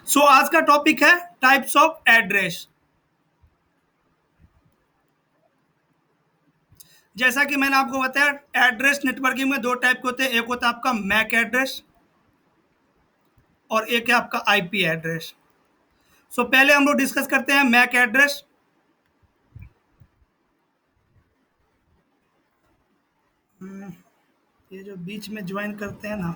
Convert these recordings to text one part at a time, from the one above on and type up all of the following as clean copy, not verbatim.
सो आज का टॉपिक है टाइप्स ऑफ एड्रेस। जैसा कि मैंने आपको बताया, एड्रेस नेटवर्किंग में दो टाइप के होते हैं। एक होता है आपका मैक एड्रेस और एक है आपका आईपी एड्रेस। सो पहले हम लोग डिस्कस करते हैं मैक एड्रेस। ये जो बीच में ज्वाइन करते हैं ना,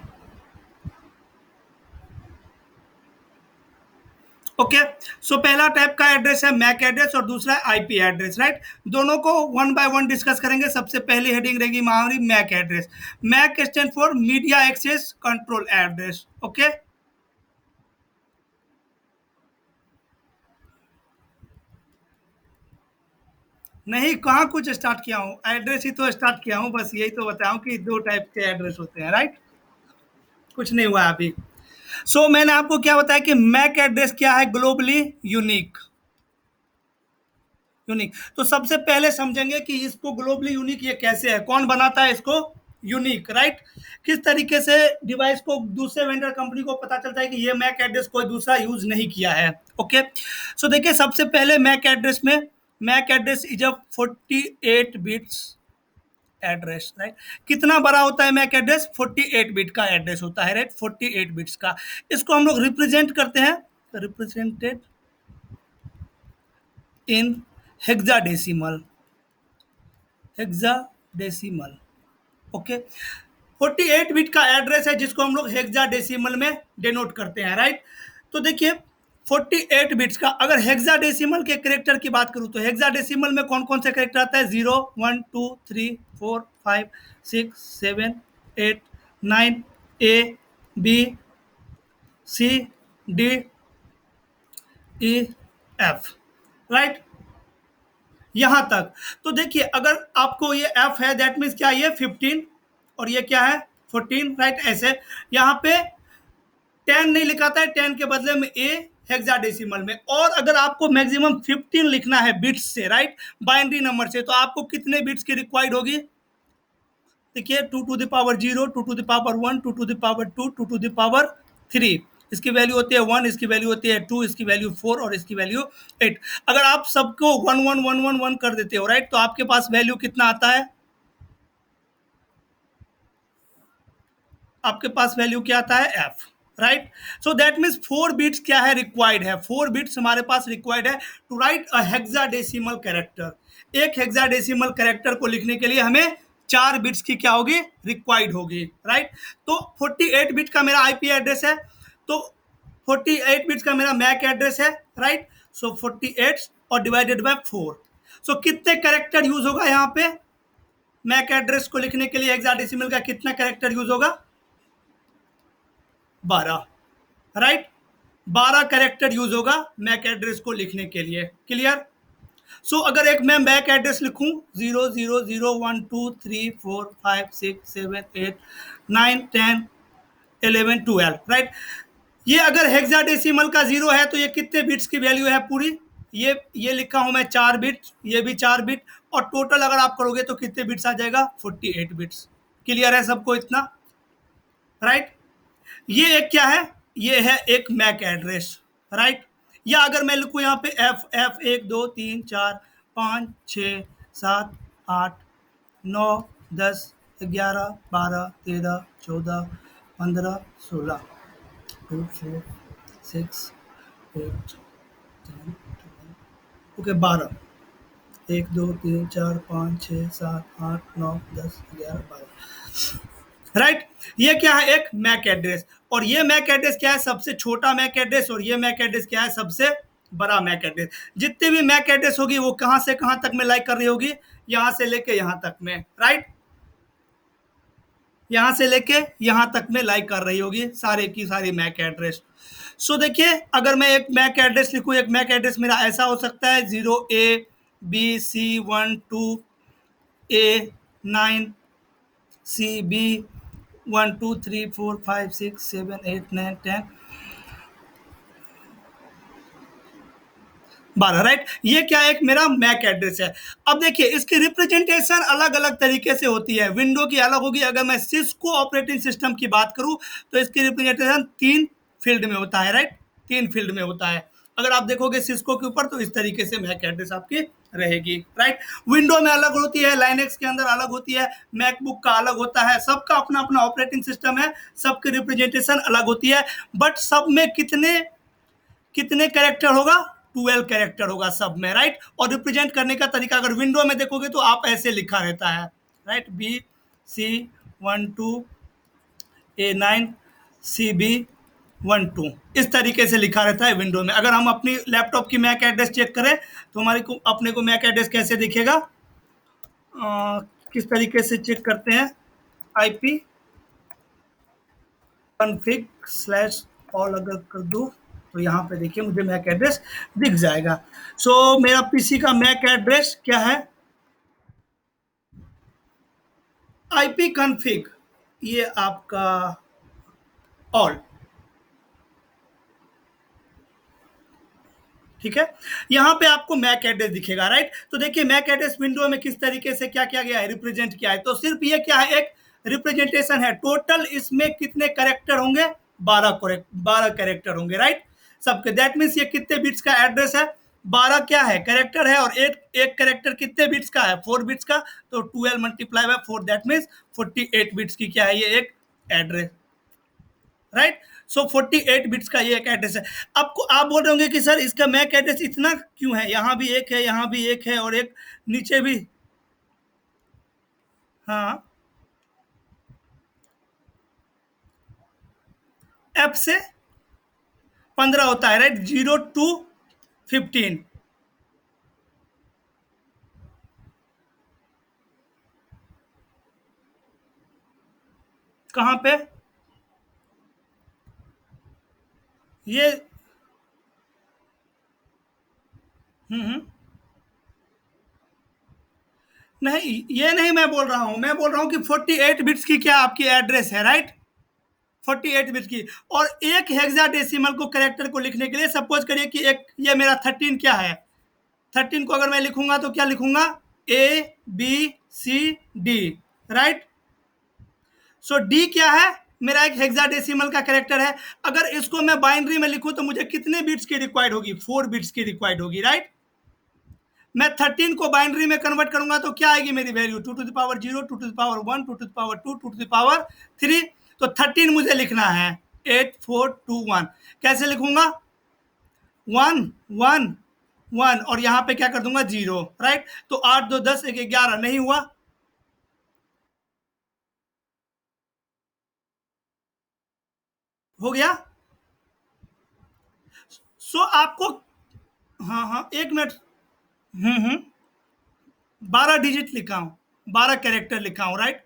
ओके। सो पहला टाइप का एड्रेस है मैक एड्रेस और दूसरा है आईपी एड्रेस, राइट। दोनों को वन बाय वन डिस्कस करेंगे। सबसे पहली हेडिंग रहेगी हमारी MAC address. MAC stands for media access control address, okay. नहीं, कहाँ कुछ स्टार्ट किया हूँ, एड्रेस ही तो स्टार्ट किया हूँ। बस यही तो बताऊँ कि दो टाइप के एड्रेस होते हैं, राइट। कुछ नहीं हुआ अभी। सो मैंने आपको क्या बताया कि मैक एड्रेस क्या है, ग्लोबली यूनिक। यूनिक तो सबसे पहले समझेंगे कि इसको ग्लोबली यूनिक ये कैसे है, कौन बनाता है इसको यूनिक, राइट। किस तरीके से डिवाइस को दूसरे वेंडर कंपनी को पता चलता है कि ये मैक एड्रेस कोई दूसरा यूज नहीं किया है, ओके। सो देखिए, सबसे पहले मैक एड्रेस में MAC address is a 48 bits address, right. कितना बड़ा होता है मैक एड्रेस, 48 बिट का एड्रेस होता है, राइट। 48 बिट्स का इसको हम लोग रिप्रेजेंट करते हैं, represented in hexadecimal. Hexadecimal, okay. 48 bit का एड्रेस है जिसको हम लोग हेक्साडेसिमल में डिनोट करते हैं, राइट। तो देखिए, 48 बिट्स का अगर हेक्साडेसिमल के करेक्टर की बात करूं तो हेक्साडेसिमल में कौन कौन से करेक्टर आता है, 0 1 2 3 4 5 6 7 8 9 A B C D E F, right, यहां तक। तो देखिए, अगर आपको ये एफ है, दैट मीन्स क्या, ये 15 और ये क्या है 14, राइट। ऐसे यहाँ पे 10 नहीं लिखाता है, 10 के बदले में ए हेक्साडेसिमल में। और अगर आपको मैक्सिमम 15 लिखना है बिट्स से, राइट, बाइनरी नंबर से, तो आपको कितने बिट्स की रिक्वायर्ड होगी, देखिए, 2 to the power 0, 2 to the power 1, 2 to the power 2, 2 to the power 3। इसकी वैल्यू होती है 1, इसकी वैल्यू होती है 2, इसकी वैल्यू 4 और इसकी वैल्यू 8। अगर आप सबको 1 1 1 1 1 कर देते हो, राइट, तो आपके पास वैल्यू कितना आता है, आपके पास वैल्यू क्या आता है, F, right. So that means 4 bits क्या है, रिक्वायर्ड है। 4 बिट्स हमारे पास रिक्वायर्ड है to write a hexadecimal character. एक हेक्साडेसिमल कैरेक्टर को लिखने के लिए हमें 4 बिट्स की क्या होगी, रिक्वायर्ड होगी, राइट। तो 48 बिट का मेरा आईपी एड्रेस है, तो 48 बिट्स का मेरा मैक एड्रेस है, राइट। सो 48 और डिवाइडेड बाय 4। सो कितने कैरेक्टर यूज होगा यहाँ पे, मैक एड्रेस को लिखने के लिए हेक्साडेसिमल का कितना कैरेक्टर यूज होगा, 12, राइट। 12 कैरेक्टर यूज होगा मैक एड्रेस को लिखने के लिए, क्लियर। सो अगर एक मैं मैक एड्रेस लिखूं 0 0 0 1 2 3 4 5 6 7 8 9 10 11 12, राइट। ये अगर हेक्साडेसिमल का 0 है तो ये कितने बिट्स की वैल्यू है पूरी, ये लिखा हूं मैं 4 बिट, ये भी 4 बिट, और टोटल अगर आप करोगे तो कितने बिट्स आ जाएगा, 48 बिट्स। क्लियर है सबको इतना, राइट। ये एक क्या है, ये है एक मैक एड्रेस, राइट। या अगर मैं लिखूं यहाँ पे एफ एफ 1 2 3 4 5 6 7 8 9 10 11 12 13 14 16 2 4 6 8 10 ओके, 12, 1 2 3 4 5 6 7 8 9 10 11 12, राइट। ये क्या है, एक मैक एड्रेस। और ये मैक एड्रेस क्या है, सबसे छोटा मैक एड्रेस, और ये मैक एड्रेस क्या है, सबसे बड़ा मैक एड्रेस। जितने भी मैक एड्रेस होगी वो कहां से कहां तक में लाइक कर रही होगी, यहां से लेके यहां तक में, राइट। यहां से लेके यहां तक में लाइक कर रही होगी सारे की सारी मैक एड्रेस। सो देखिए, अगर मैं एक मैक एड्रेस लिखूं, एक मैक एड्रेस मेरा ऐसा हो सकता है 0 A B C 1 2 A 9 C B 1 2 3 4 5 6 7 8 9 10 12, right. ये क्या एक मेरा मैक एड्रेस है। अब देखिए, इसकी रिप्रेजेंटेशन अलग अलग तरीके से होती है, विंडो की अलग होगी। अगर मैं सिस्को ऑपरेटिंग सिस्टम की बात करूं तो इसकी रिप्रेजेंटेशन 3 फील्ड में होता है, राइट। तीन फील्ड में होता है। अगर आप देखोगे सिस्को के ऊपर तो इस तरीके से मैक एड्रेस आपकी रहेगी, राइट। विंडो में अलग होती है, लाइनेक्स के अंदर अलग होती है, मैकबुक का अलग होता है, सबका अपना अपना ऑपरेटिंग सिस्टम है, सबकी रिप्रेजेंटेशन अलग होती है, बट सब में कितने कितने कैरेक्टर होगा, 12 कैरेक्टर होगा सब में, राइट। और रिप्रेजेंट करने का तरीका अगर विंडो में देखोगे तो आप ऐसे लिखा रहता है, राइट, B C12A9 CB12 इस तरीके से लिखा रहता है विंडो में। अगर हम अपनी लैपटॉप की मैक एड्रेस चेक करें तो हमारे को अपने को मैक एड्रेस कैसे दिखेगा, किस तरीके से चेक करते हैं, IP config स्लैश ऑल अगर कर दूं तो यहाँ पे देखिए मुझे मैक एड्रेस दिख जाएगा। सो मेरा पीसी का मैक एड्रेस क्या है, IP config, ये आपका ऑल, ठीक है। यहाँ पे आपको मैक एड्रेस दिखेगा, राइट। तो देखिए मैक एड्रेस विंडो में किस तरीके से क्या किया गया है, रिप्रेजेंट किया है। तो सिर्फ ये क्या है, एक रिप्रेजेंटेशन है। टोटल इसमें कितने कैरेक्टर होंगे, 12 कैरेक्टर होंगे, राइट, सबके। दैट मीन्स ये कितने बिट्स का एड्रेस है, 12 क्या है, कैरेक्टर है, और एक कैरेक्टर कितने बिट्स का है, 4 बिट्स का। तो 12 multiply by 4 that means 48 bits की क्या है, ये एक एड्रेस, राइट। सो 48 बिट्स का ये एक एड्रेस है। आपको आप बोल रहे होंगे कि सर इसका मैक एड्रेस इतना क्यों है, यहाँ भी एक है, यहाँ भी एक है, और एक नीचे भी, हाँ, F से 15 होता है, राइट, 0 to 15। कहाँ पे ये, हम्म, नहीं ये नहीं मैं बोल रहा हूँ, मैं बोल रहा हूँ कि 48 बिट्स की क्या आपकी एड्रेस है, राइट, 48 बिट की। और एक हेक्साडेसिमल को कैरेक्टर को लिखने के लिए सपोज करिए कि एक ये मेरा 13 क्या है, 13 को अगर मैं लिखूंगा तो क्या लिखूंगा, ABCD, राइट। सो डी क्या है, मेरा एक हेक्साडेसिमल का कैरेक्टर है। अगर इसको मैं बाइनरी में लिखूं तो मुझे कितने बिट्स की रिक्वायर्ड होगी, 4 बिट्स की रिक्वायर्ड होगी, राइट। मैं 13 को बाइनरी में कन्वर्ट करूंगा तो क्या आएगी मेरी value, 2 to the power 0, 2 to the power 1, 2 to the power 2, 2 to the power 3। तो 13 मुझे लिखना है 8 4 2 1। कैसे लिखूंगा, 1 1 1, और यहाँ पे क्या कर दूंगा 0, राइट। तो 8 2 10 1 11, नहीं हुआ, हो गया। सो आपको, हाँ हाँ, एक मिनट, 12 डिजिट लिखा हूँ, 12 कैरेक्टर लिखा हूँ, राइट,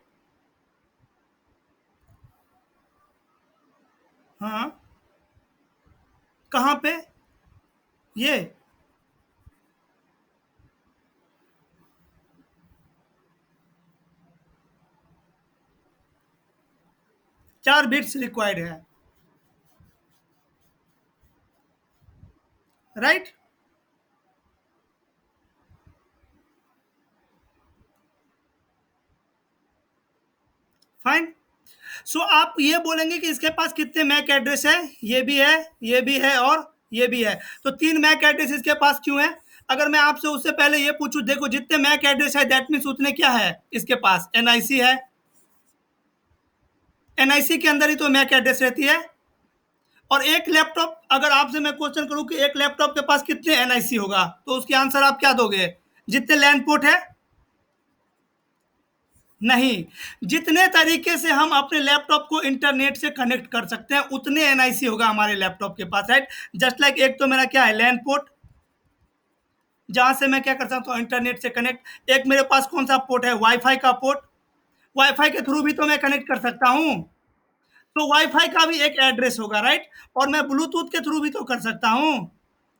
हाँ। कहाँ पे, ये, चार बिट्स रिक्वायर्ड है, राइट। फाइन। सो आप ये बोलेंगे कि इसके पास कितने मैक एड्रेस है, ये भी है, ये भी है, और ये भी है। तो 3 मैक एड्रेस इसके पास क्यों है। अगर मैं आपसे उससे पहले ये पूछूं, देखो जितने मैक एड्रेस है दैट मीन्स उतने क्या है इसके पास, एनआईसी है, एनआईसी के अंदर ही तो मैक एड्रेस रहती है। और एक लैपटॉप, अगर आपसे मैं क्वेश्चन करूं कि एक लैपटॉप के पास कितने एनआईसी होगा, तो उसके आंसर आप क्या दोगे, जितने लैंड पोर्ट है, नहीं, जितने तरीके से हम अपने लैपटॉप को इंटरनेट से कनेक्ट कर सकते हैं उतने एनआईसी होगा हमारे लैपटॉप के पास, राइट। जस्ट लाइक एक तो मेरा क्या है, लैंड पोर्ट, जहां से मैं क्या कर सकता हूँ इंटरनेट से कनेक्ट। एक मेरे पास कौन सा पोर्ट है, वाईफाई का पोर्ट, वाईफाई के थ्रू भी तो मैं कनेक्ट कर सकता हूँ। तो वाईफाई का भी एक एड्रेस होगा, राइट। और मैं ब्लूटूथ के थ्रू भी तो कर सकता हूँ,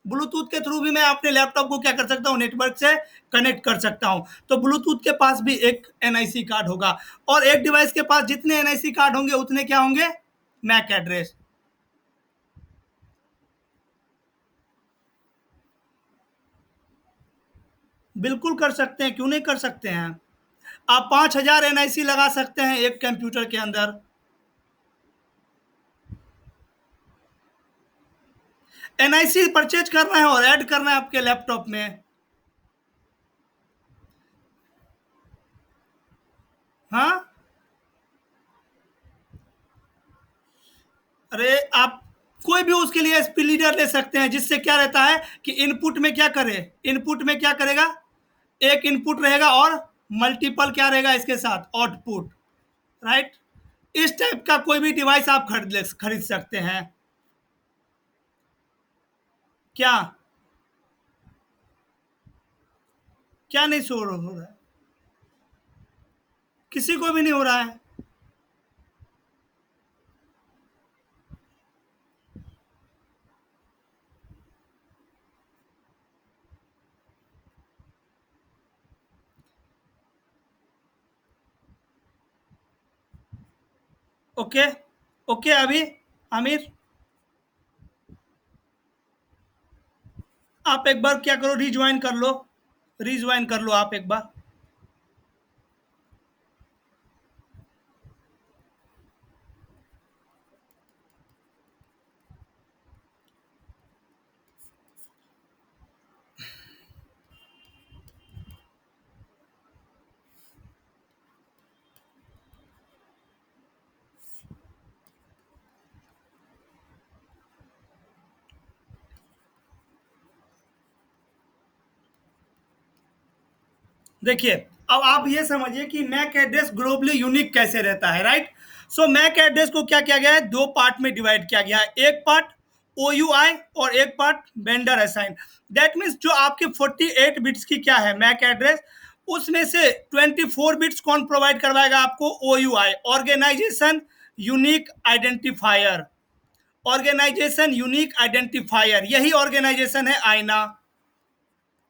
ब्लूटूथ के थ्रू भी मैं अपने लैपटॉप को क्या कर सकता हूँ, नेटवर्क से कनेक्ट कर सकता हूँ। तो ब्लूटूथ के पास भी एक एनआईसी कार्ड होगा, और एक डिवाइस के पास जितने एनआईसी कार्ड होंगे उतने क्या होंगे, मैक एड्रेस। बिल्कुल कर सकते हैं, क्यों नहीं कर सकते हैं। आप 5,000 एनआईसी लगा सकते हैं एक कंप्यूटर के अंदर। एनआईसी परचेज करना है और ऐड करना है आपके लैपटॉप में। हाँ, अरे आप कोई भी उसके लिए एसपी लीडर ले सकते हैं, जिससे क्या रहता है कि इनपुट में क्या करे, इनपुट में क्या करेगा, एक इनपुट रहेगा और मल्टीपल क्या रहेगा इसके साथ, आउटपुट, राइट। इस टाइप का कोई भी डिवाइस आप खरीद सकते हैं। क्या क्या नहीं शो हो रहा है? किसी को भी नहीं हो रहा है। ओके, ओके अभी आमिर, आप एक बार क्या करो, रिज्वाइन कर लो, रिज्वाइन कर लो आप एक बार। देखिए, अब आप ये समझिए कि मैक एड्रेस ग्लोबली यूनिक कैसे रहता है, राइट। सो मैक एड्रेस को क्या किया गया है, दो पार्ट में डिवाइड किया गया है, एक पार्ट OUI और एक part vendor assign. That means जो आपके 48 बिट्स की क्या है मैक एड्रेस, उसमें से 24 बिट्स कौन प्रोवाइड करवाएगा आपको, OUI, organization unique identifier. Organization unique identifier, यही ऑर्गेनाइजेशन है आईना,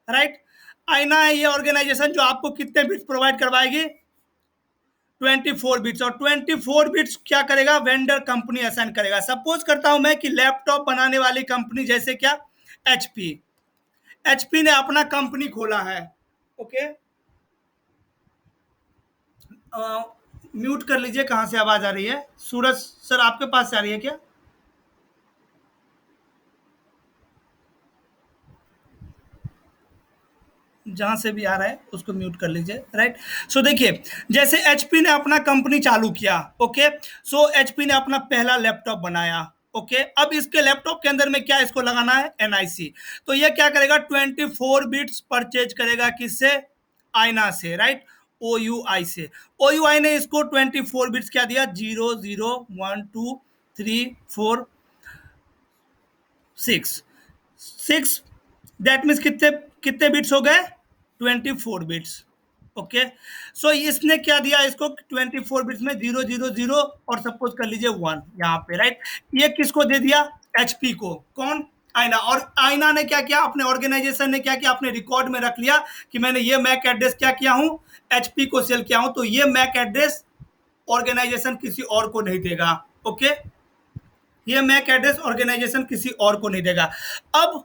राइट। आईना है ये ऑर्गेनाइजेशन जो आपको कितने बिट्स प्रोवाइड करवाएगी, 24 बिट्स। और 24 बिट्स क्या करेगा, वेंडर कंपनी असाइन करेगा। सपोज करता हूं मैं कि लैपटॉप बनाने वाली कंपनी जैसे क्या, एचपी, एचपी ने अपना कंपनी खोला है। ओके, म्यूट कर लीजिए, कहां से आवाज आ रही है, सूरज सर आपके पास से आ रही है क्या? जहां से भी आ रहा है उसको म्यूट कर लीजिए, राइट। सो देखिए, जैसे एचपी ने अपना कंपनी चालू किया, ओके, सो एचपी ने अपना पहला लैपटॉप बनाया, ओके। अब इसके लैपटॉप के अंदर में क्या इसको लगाना है, एनआईसी। तो ये क्या करेगा, 24 बिट्स परचेज करेगा, किससे, आईना से, राइट, OUI से। OUI ने इसको 24 बिट्स क्या दिया, 0 0 1 2 3 4 6, 6, दैट मीन्स कितने कितने बिट्स हो गए, 24 बिट्स। ओके, सो इसने क्या दिया इसको, 24 बिट्स में 0 0 0 और सपोज कर लीजिए 1 यहाँ पे, राइट। ये किसको दे दिया, एचपी को, कौन, आईना। और आईना ने क्या किया, अपने ऑर्गेनाइजेशन ने क्या किया, अपने रिकॉर्ड में रख लिया कि मैंने ये मैक एड्रेस क्या किया हूँ, एचपी को सेल किया हूँ, तो ये मैक एड्रेस ऑर्गेनाइजेशन किसी और को नहीं देगा। ओके, ये मैक एड्रेस ऑर्गेनाइजेशन किसी और को नहीं देगा। अब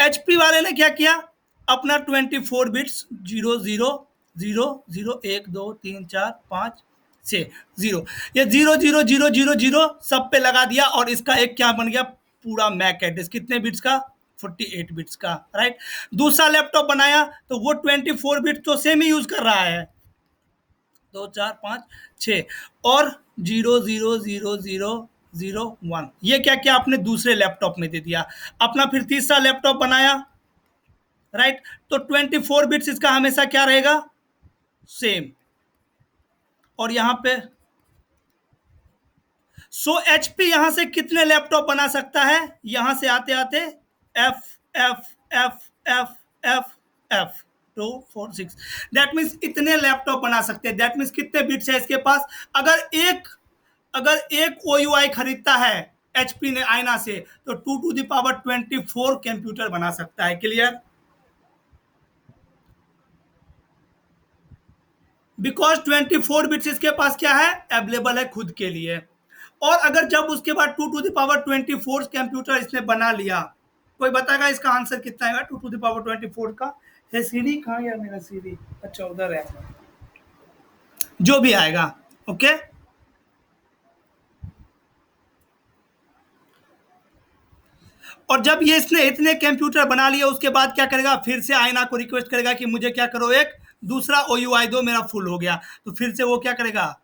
एचपी वाले ने क्या किया, अपना 24 बिट्स, 0 0 0 1 2 3 4 5 6 0, ये 0 0 0 0 0 सब पे लगा दिया, और इसका एक क्या बन गया, पूरा मैक एड्रेस कितने बिट्स का, 48 बिट्स का, राइट। दूसरा लैपटॉप बनाया तो वो 24 बिट्स तो सेम ही यूज कर रहा है, 2 4 5 6, और 0 0 0 0 0 1, ये क्या क्या आपने दूसरे लैपटॉप में दे दिया। अपना फिर तीसरा लैपटॉप बनाया, राइट, तो 24 बिट्स इसका हमेशा क्या रहेगा, सेम। और यहां पे सो एचपी यहां से कितने लैपटॉप बना सकता है, यहां से आते आते F F F F F F 2 4 6, that means इतने लैपटॉप बना सकते हैं। दैट मीन्स कितने बिट्स है इसके पास, अगर एक OUI खरीदता है एचपी ने आईना से, तो 2 to the power 24 कंप्यूटर बना सकता है। क्लियर, बिकॉज 24 बिट्स इसके पास क्या है, अवेलेबल है खुद के लिए। और अगर जब उसके बाद 2 to the power 24 कंप्यूटर इसने बना लिया, कोई बताएगा इसका आंसर कितना आएगा 2 to the power 24 का, है सीडी कहाँ यार, मेरा सीडी, अच्छा उधर है, जो भी आएगा, ओके। और जब ये इसने इतने कंप्यूटर बना लिए उसके बाद क्या करेगा, फिर से आईना को रिक्वेस्ट करेगा कि मुझे क्या करो, एक दूसरा OUI दो, मेरा फुल हो गया। तो फिर से वो क्या करेगा,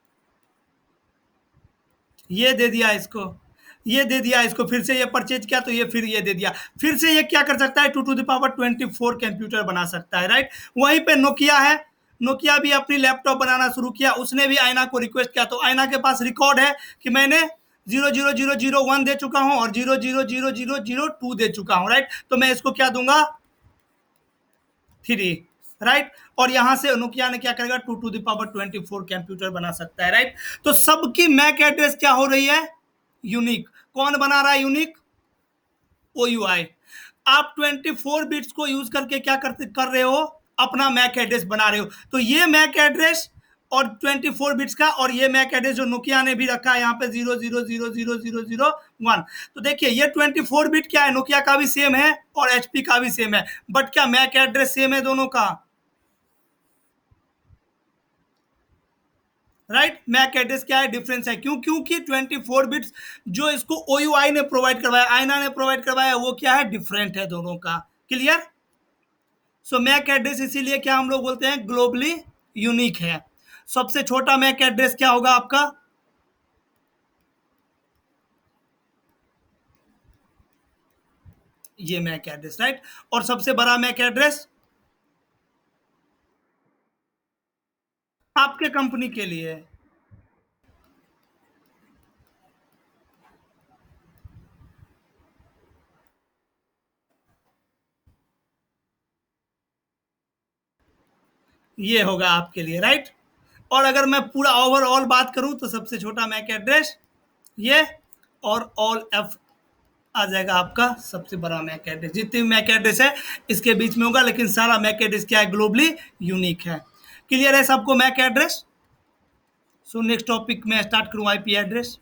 ये दे दिया इसको, ये दे दिया इसको, फिर से ये परचेज किया तो ये फिर ये दे दिया। फिर से ये क्या कर सकता है, 2 to the power 24 कंप्यूटर बना सकता है, राइट। वहीं पे नोकिया है, नोकिया भी अपनी लैपटॉप बनाना शुरू किया, उसने भी आईना को रिक्वेस्ट किया, तो आईना के पास रिकॉर्ड है कि मैंने 00001 दे चुका हूं और 0000002 दे चुका हूं, राइट। तो मैं इसको क्या दूंगा, 3, राइट। और यहां से नोकिया ने क्या करेगा, 2 to the power 24 कंप्यूटर बना सकता है, राइट। तो सबकी मैक एड्रेस क्या हो रही है, यूनिक। कौन बना रहा है यूनिक, OUI। आप 24 बिट्स को यूज करके क्या कर रहे हो, अपना मैक एड्रेस बना रहे हो। तो ये मैक एड्रेस और 24 बिट्स का, और ये मैक एड्रेस जो नोकिया ने भी रखा है यहाँ पे 0000001। तो देखिए ये 24 बिट क्या है, नोकिया का भी सेम है और HP का भी सेम है, बट क्या मैक एड्रेस सेम है दोनों का, राइट। मैक एड्रेस क्या है, डिफरेंस है, क्यों, क्योंकि 24 बिट्स जो इसको OUI ने प्रोवाइड करवाया, आईना ने प्रोवाइड करवाया, वो क्या है, डिफरेंट है दोनों का। क्लियर। सो मैक एड्रेस इसीलिए क्या हम लोग बोलते हैं, ग्लोबली यूनिक है। सबसे छोटा मैक एड्रेस क्या होगा आपका, ये मैक एड्रेस, राइट। और सबसे बड़ा मैक एड्रेस आपके कंपनी के लिए है। ये होगा आपके लिए, राइट। और अगर मैं पूरा ओवरऑल बात करूं तो सबसे छोटा मैक एड्रेस ये, और ऑल एफ आ जाएगा आपका सबसे बड़ा मैक एड्रेस। जितने भी मैक एड्रेस है इसके बीच में होगा, लेकिन सारा मैक एड्रेस क्या है, ग्लोबली यूनिक है। क्लियर है सबको MAC address. So next topic में स्टार्ट करूं, IP address.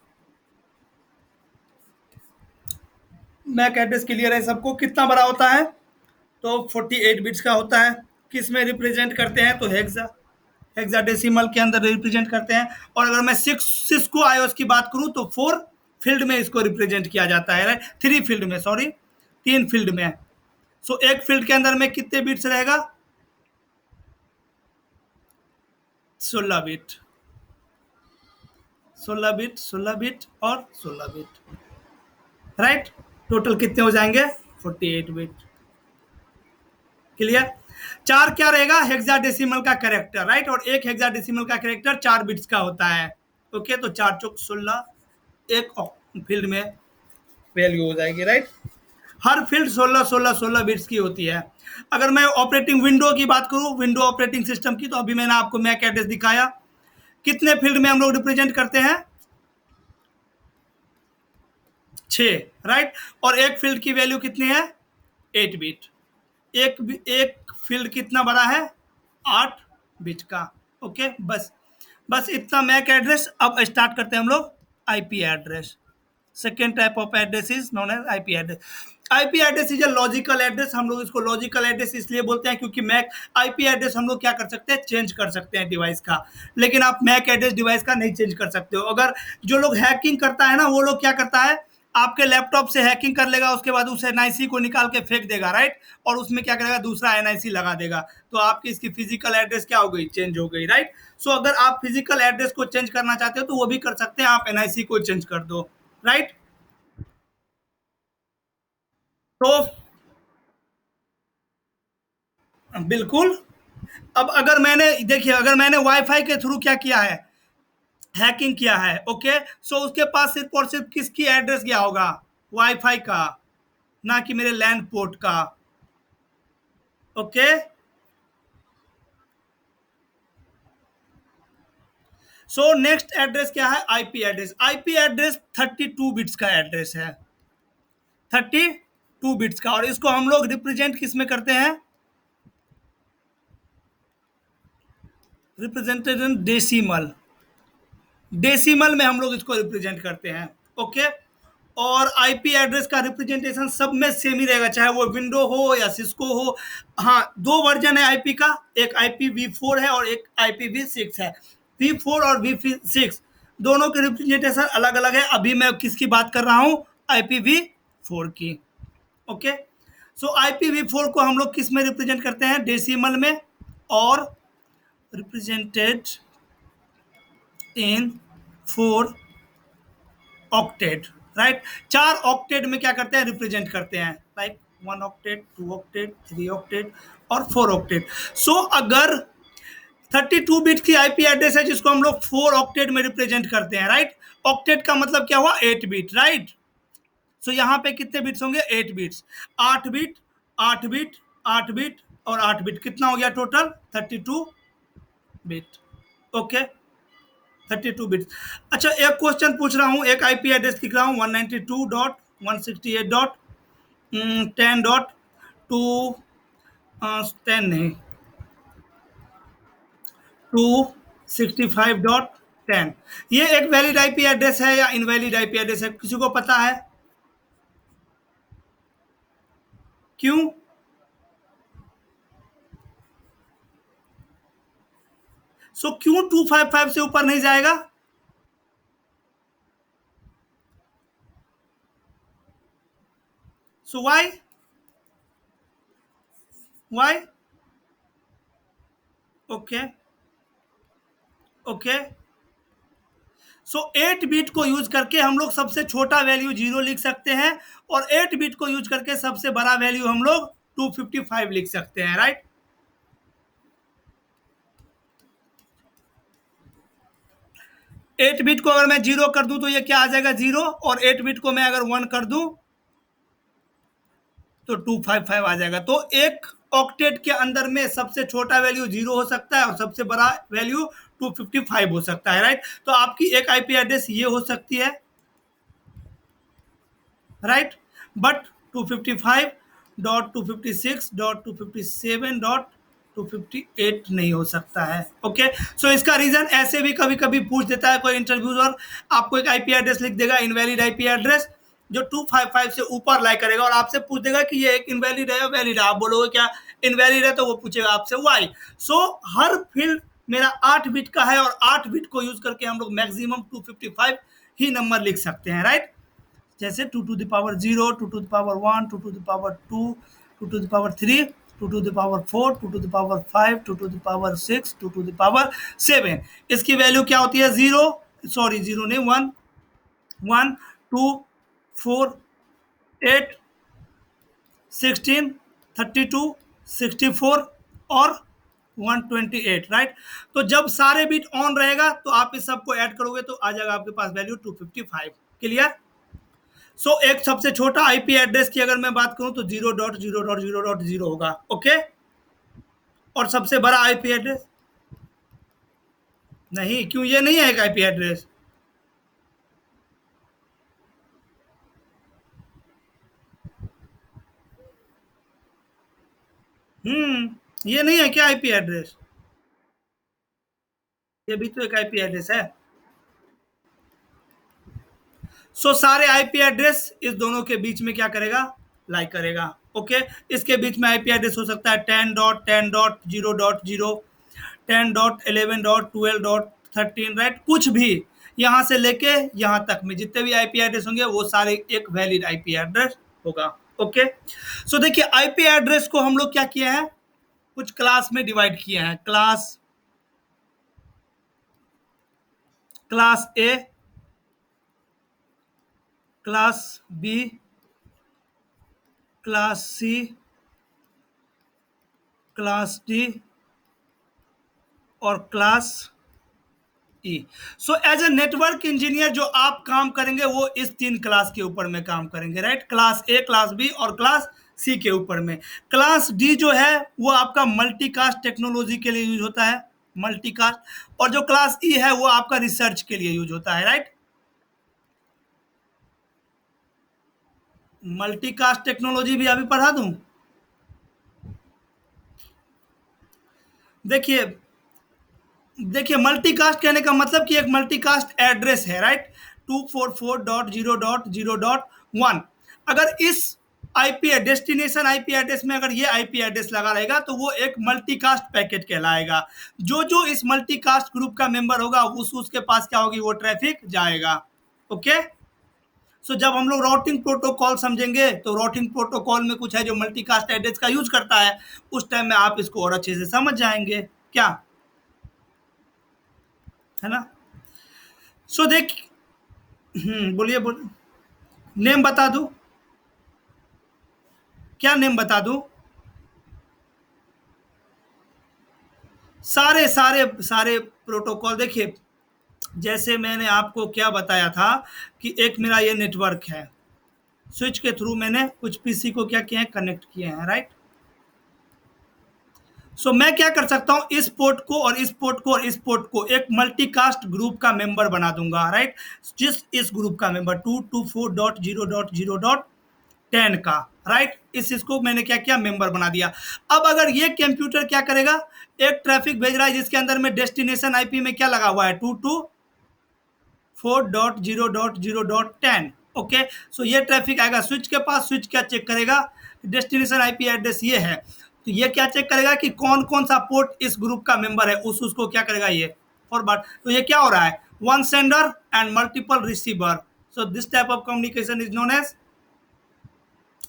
MAC address clear है सबको, कितना बड़ा होता है, तो 48 बिट्स का होता है। किस में रिप्रेजेंट करते हैं, तो हेक्साडेसिमल के अंदर रिप्रेजेंट करते हैं। और अगर मैं सिस्को आईओएस की बात करूं तो 4 फील्ड में इसको रिप्रेजेंट किया जाता है, 3 फील्ड में, सॉरी 3 फील्ड में। सो एक फील्ड के अंदर में कितने बिट्स रहेगा, 16 बिट, 16 बिट, 16 बिट और 16 बिट, राइट। टोटल कितने हो जाएंगे, 48 बिट। क्लियर। 4 क्या रहेगा, हेक्साडेसिमल का कैरेक्टर, राइट। और एक हेक्साडेसिमल का कैरेक्टर 4 बिट्स का होता है। ओके, तो 4 चौक 16, एक फील्ड में वैल्यू हो जाएगी, राइट। हर फील्ड 16 बिट्स की होती है। अगर मैं ऑपरेटिंग विंडो की बात करूं, विंडो ऑपरेटिंग सिस्टम की, तो अभी मैंने आपको मैक एड्रेस दिखाया, कितने फील्ड में हम लोग रिप्रेजेंट करते हैं, 6, राइट। और एक फील्ड की वैल्यू कितनी है, 8 बिट। एक फील्ड कितना बड़ा है, 8 बिट का। ओके, बस बस इतना मैक एड्रेस। अब स्टार्ट करते हैं हम लोग IP address. Second type of address is known as IP address. IP address is a logical address. हम लोग इसको लॉजिकल एड्रेस इसलिए बोलते हैं क्योंकि मैक IP एड्रेस हम लोग क्या कर सकते हैं, चेंज कर सकते हैं डिवाइस का, लेकिन आप मैक एड्रेस डिवाइस का नहीं चेंज कर सकते हो। अगर जो लोग हैकिंग करता है ना, वो लोग क्या करता है, आपके लैपटॉप से हैकिंग कर लेगा, उसके बाद उस NIC को निकाल के फेंक देगा, राइट। और उसमें क्या करेगा, दूसरा NIC लगा देगा, तो आपकी इसकी फिजिकल एड्रेस क्या हो गई, चेंज हो गई, राइट। सो अगर आप फिजिकल एड्रेस को चेंज करना चाहते हो तो वो भी कर सकते हैं, आप NIC को चेंज कर दो, राइट। तो बिल्कुल। अब अगर मैंने देखिए, अगर मैंने वाईफाई के थ्रू क्या किया है, हैकिंग किया है, ओके, सो उसके पास सिर्फ और सिर्फ किसकी एड्रेस गया होगा, वाईफाई का, ना कि मेरे लैंड पोर्ट का। ओके, सो नेक्स्ट एड्रेस क्या है, IP address. IP address 32 bits का एड्रेस है, 32 बिट्स का। और इसको हम लोग रिप्रेजेंट किस में करते हैं, रिप्रेजेंटेशन डेसिमल, डेसिमल में हम लोग इसको रिप्रेजेंट करते हैं। ओके, और IP एड्रेस का रिप्रेजेंटेशन सब में सेम ही रहेगा, चाहे वो विंडो हो या सिस्को हो। हाँ, 2 वर्जन है IP का, एक IPv4 है और एक IPv6 है। V4 और V6 दोनों के रिप्रेजेंटेशन अलग अलग है। अभी मैं किसकी बात कर रहा हूँ, IPv4 की। ओके। सो IPv4 को हम लोग किस में रिप्रेजेंट करते हैं? डेसिमल में, और represented in 4 octet, right. 4 octet में क्या करते हैं? रिप्रेजेंट करते हैं, लाइक 1 ऑक्टेट, 2 ऑक्टेट, 3 ऑक्टेट और 4 ऑक्टेट। सो अगर 32 बिट की आईपी एड्रेस है जिसको हम लोग 4 ऑक्टेट में रिप्रेजेंट करते हैं, राइट। ऑक्टेट का मतलब क्या हुआ? 8 बिट, राइट। सो यहाँ पे कितने बिट्स होंगे? 8 बिट्स। 8 बिट, 8 बिट, 8 बिट और 8 बिट, कितना हो गया टोटल? 32 बिट। Okay, 32 bit. अच्छा, एक क्वेश्चन पूछ रहा हूँ, एक आईपी एड्रेस लिख रहा हूँ, 192.168.10.2 10 नहीं, 265.10, ये एक वैलिड आईपी एड्रेस है या इनवैलिड आईपी एड्रेस है? किसी को पता है? क्यों? सो क्यों 255 से ऊपर नहीं जाएगा? So why? Why? Okay, okay. So 8 bit को यूज करके हम लोग सबसे छोटा वैल्यू 0 लिख सकते हैं, और 8 बिट को यूज करके सबसे बड़ा वैल्यू हम लोग 255 लिख सकते हैं, राइट। 8 बिट को अगर मैं 0 कर दूं तो ये क्या आ जाएगा? 0। और 8 बिट को मैं अगर 1 कर दूं तो 255 आ जाएगा। तो एक ऑक्टेट के अंदर में सबसे छोटा वैल्यू 0 हो सकता है और सबसे बड़ा वैल्यू 255 हो सकता है, राइट। तो आपकी एक आईपी एड्रेस ये हो सकती है, राइट। बट 255.256.257.258 नहीं हो सकता है। ओके। सो इसका रीजन ऐसे भी कभी कभी पूछ देता है कोई इंटरव्यूअर, और आपको एक आईपी एड्रेस लिख देगा, इनवैलिड आईपी एड्रेस, जो 255 से ऊपर लाई करेगा, और आपसे पूछ देगा कि ये एक इनवैलिड है या वैलिड है। आप बोलोगे क्या इनवैलिड है, तो वो पूछेगा आपसे वाई। सो हर फील्ड मेरा 8 बिट का है, और 8 बिट को यूज करके हम लोग मैक्सिमम 255 ही नंबर लिख सकते हैं, राइट। जैसे 2 to the power 0, 2 to the power 1, 2 to the power 2, 2 to the power 3, 2 to the power 4, 2 to the power 5, 2 to the power 6, 2 to the power 7। इसकी वैल्यू क्या होती है? 0, सॉरी 0 नहीं, 1, 1, 2, 4, 8, 16, 32, 64 और 128, राइट। तो जब सारे बिट ऑन रहेगा तो आप इस सबको ऐड करोगे तो आ जाएगा आपके पास वैल्यू 255। क्लियर? सो एक सबसे छोटा आईपी एड्रेस की अगर मैं बात करूं तो 0.0.0.0 होगा, ओके। और सबसे बड़ा आईपी एड्रेस नहीं, क्यों? ये नहीं है एक आईपी एड्रेस। ये नहीं है क्या आईपी एड्रेस? ये भी तो एक आईपी एड्रेस है। सो सारे आईपी एड्रेस इस दोनों के बीच में क्या करेगा? लाई करेगा, ओके। इसके बीच में आईपी एड्रेस हो सकता है 10.10.0.0, 10.11.12.13, राइट। कुछ भी यहाँ से लेके यहाँ तक में जितने भी आईपी एड्रेस होंगे वो सारे एक वैलिड आईपी एड्रेस होगा, ओके। सो देखिए, आईपी एड्रेस को हम लोग क्या किए हैं? कुछ क्लास में डिवाइड किए हैं। Class class A, class B, class C, class D और class E. So as a network engineer जो आप काम करेंगे वो इस 3 क्लास के ऊपर में काम करेंगे, right. Class A, class B और क्लास सी के ऊपर में। क्लास डी जो है वो आपका मल्टीकास्ट टेक्नोलॉजी के लिए यूज होता है, मल्टीकास्ट। और जो क्लास ई है वो आपका रिसर्च के लिए यूज होता है, राइट। मल्टीकास्ट टेक्नोलॉजी भी अभी पढ़ा दूं? देखिए, देखिए मल्टीकास्ट कहने का मतलब कि एक मल्टीकास्ट एड्रेस है, राइट। 244.0.0.1। अगर इस आईपी डेस्टिनेशन आईपी एड्रेस में अगर ये आईपी एड्रेस लगा रहेगा तो वो एक मल्टीकास्ट पैकेट कहलाएगा। जो जो इस मल्टीकास्ट ग्रुप का मेंबर होगा उस उसके पास क्या होगी? वो ट्रैफिक जाएगा, ओके। सो जब हम लोग राउटिंग प्रोटोकॉल समझेंगे तो राउटिंग प्रोटोकॉल में कुछ है जो मल्टीकास्ट एड्रेस का यूज करता है, उस टाइम में आप इसको और अच्छे से समझ जाएंगे क्या, है ना। सो देख, बोलिए बोलिए, नेम बता दूं, क्या नेम बता दूं? सारे सारे सारे प्रोटोकॉल देखिए, जैसे मैंने आपको क्या बताया था कि एक मेरा ये नेटवर्क है, स्विच के थ्रू मैंने कुछ पीसी को क्या किया है, कनेक्ट किए हैं, राइट। सो मैं क्या कर सकता हूं, इस पोर्ट को और इस पोर्ट को और इस पोर्ट को एक मल्टीकास्ट ग्रुप का मेंबर बना दूंगा, राइट। जिस इस ग्रुप का मेंबर 224.0.0.10 का, राइट, इस इसको मैंने क्या किया, मेंबर बना दिया। अब अगर ये कंप्यूटर क्या करेगा, एक ट्रैफिक भेज रहा है जिसके अंदर में डेस्टिनेशन आईपी में क्या लगा हुआ है, 224.0.0.10, ओके। सो ये ट्रैफिक आएगा स्विच के पास, स्विच क्या चेक करेगा, डेस्टिनेशन आईपी एड्रेस ये है, तो ये क्या चेक करेगा कि कौन कौन सा पोर्ट इस ग्रुप का मेंबर है, उसको क्या करेगा ये फॉरवर्ड। तो ये क्या हो रहा है, one sender and multiple receiver, so this type of communication is known as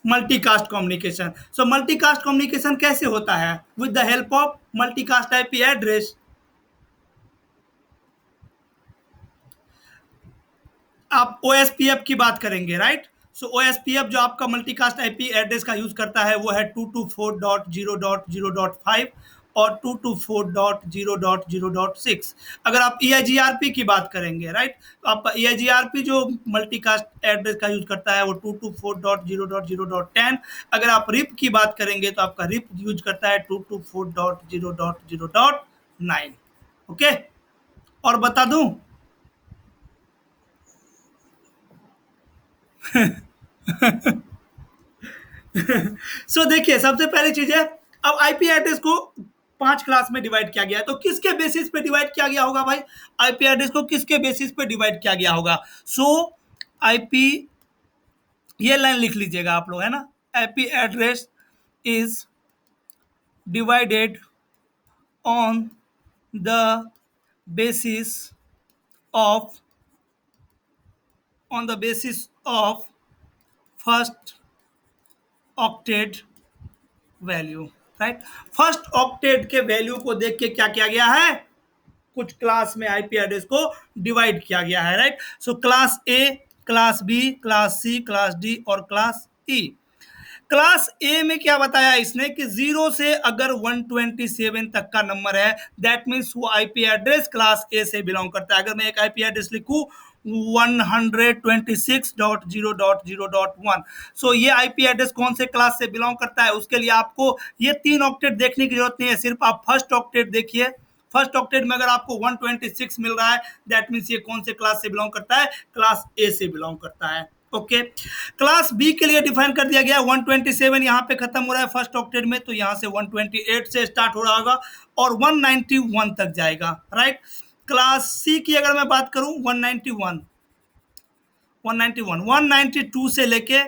multicast communication. So multicast communication कैसे होता है, with the help of multicast IP address. आप OSPF की बात करेंगे, राइट। सो OSPF जो आपका मल्टीकास्ट आईपी एड्रेस का यूज करता है वो है 224.0.0.5 और 224.0.0.6। अगर आप EIGRP की बात करेंगे, राइट, तो आपका EIGRP जो मल्टीकास्ट एड्रेस का यूज करता है वो 224.0.0.10। अगर आप रिप की बात करेंगे तो आपका रिप यूज करता है 224.0.0.9, ओके। और बता दूं, सो देखिए, सबसे पहली चीज है, अब आईपी एड्रेस को 5 क्लास में डिवाइड किया गया है, तो किसके बेसिस पे डिवाइड किया गया होगा भाई, आईपी एड्रेस को किसके बेसिस पे डिवाइड किया गया होगा। सो आईपी, ये लाइन लिख लीजिएगा आप लोग, है ना, IP address is divided on the basis of, on the basis of first octet value, right. First octet के वैल्यू को देख के क्या किया गया है, कुछ क्लास में आईपी एड्रेस को डिवाइड किया गया है, right. So class A, class B, class C, class D और क्लास ई। क्लास ए में क्या बताया इसने कि 0 से अगर 127 तक का नंबर है, दैट मीन्स वो आईपी एड्रेस क्लास ए से बिलोंग करता है। अगर मैं एक आईपी एड्रेस लिखूं 126.0.0.1, सो ये आईपी एड्रेस कौन से क्लास से बिलोंग करता है, उसके लिए आपको ये 3 ऑक्टेट देखने की जरूरत नहीं है, सिर्फ आप फर्स्ट ऑक्टेट देखिए। फर्स्ट ऑक्टेट में अगर आपको 126 मिल रहा है, दैट मीन्स ये कौन से क्लास से बिलोंग करता है, क्लास ए से बिलोंग करता है, ओके। क्लास बी के लिए डिफाइन कर दिया गया 127 यहाँ पे खत्म हो रहा है फर्स्ट ऑक्टेट में, तो यहाँ से 128 से स्टार्ट हो रहा होगा और 191 तक जाएगा, राइट। क्लास सी की अगर मैं बात करूं 191, 192 से लेके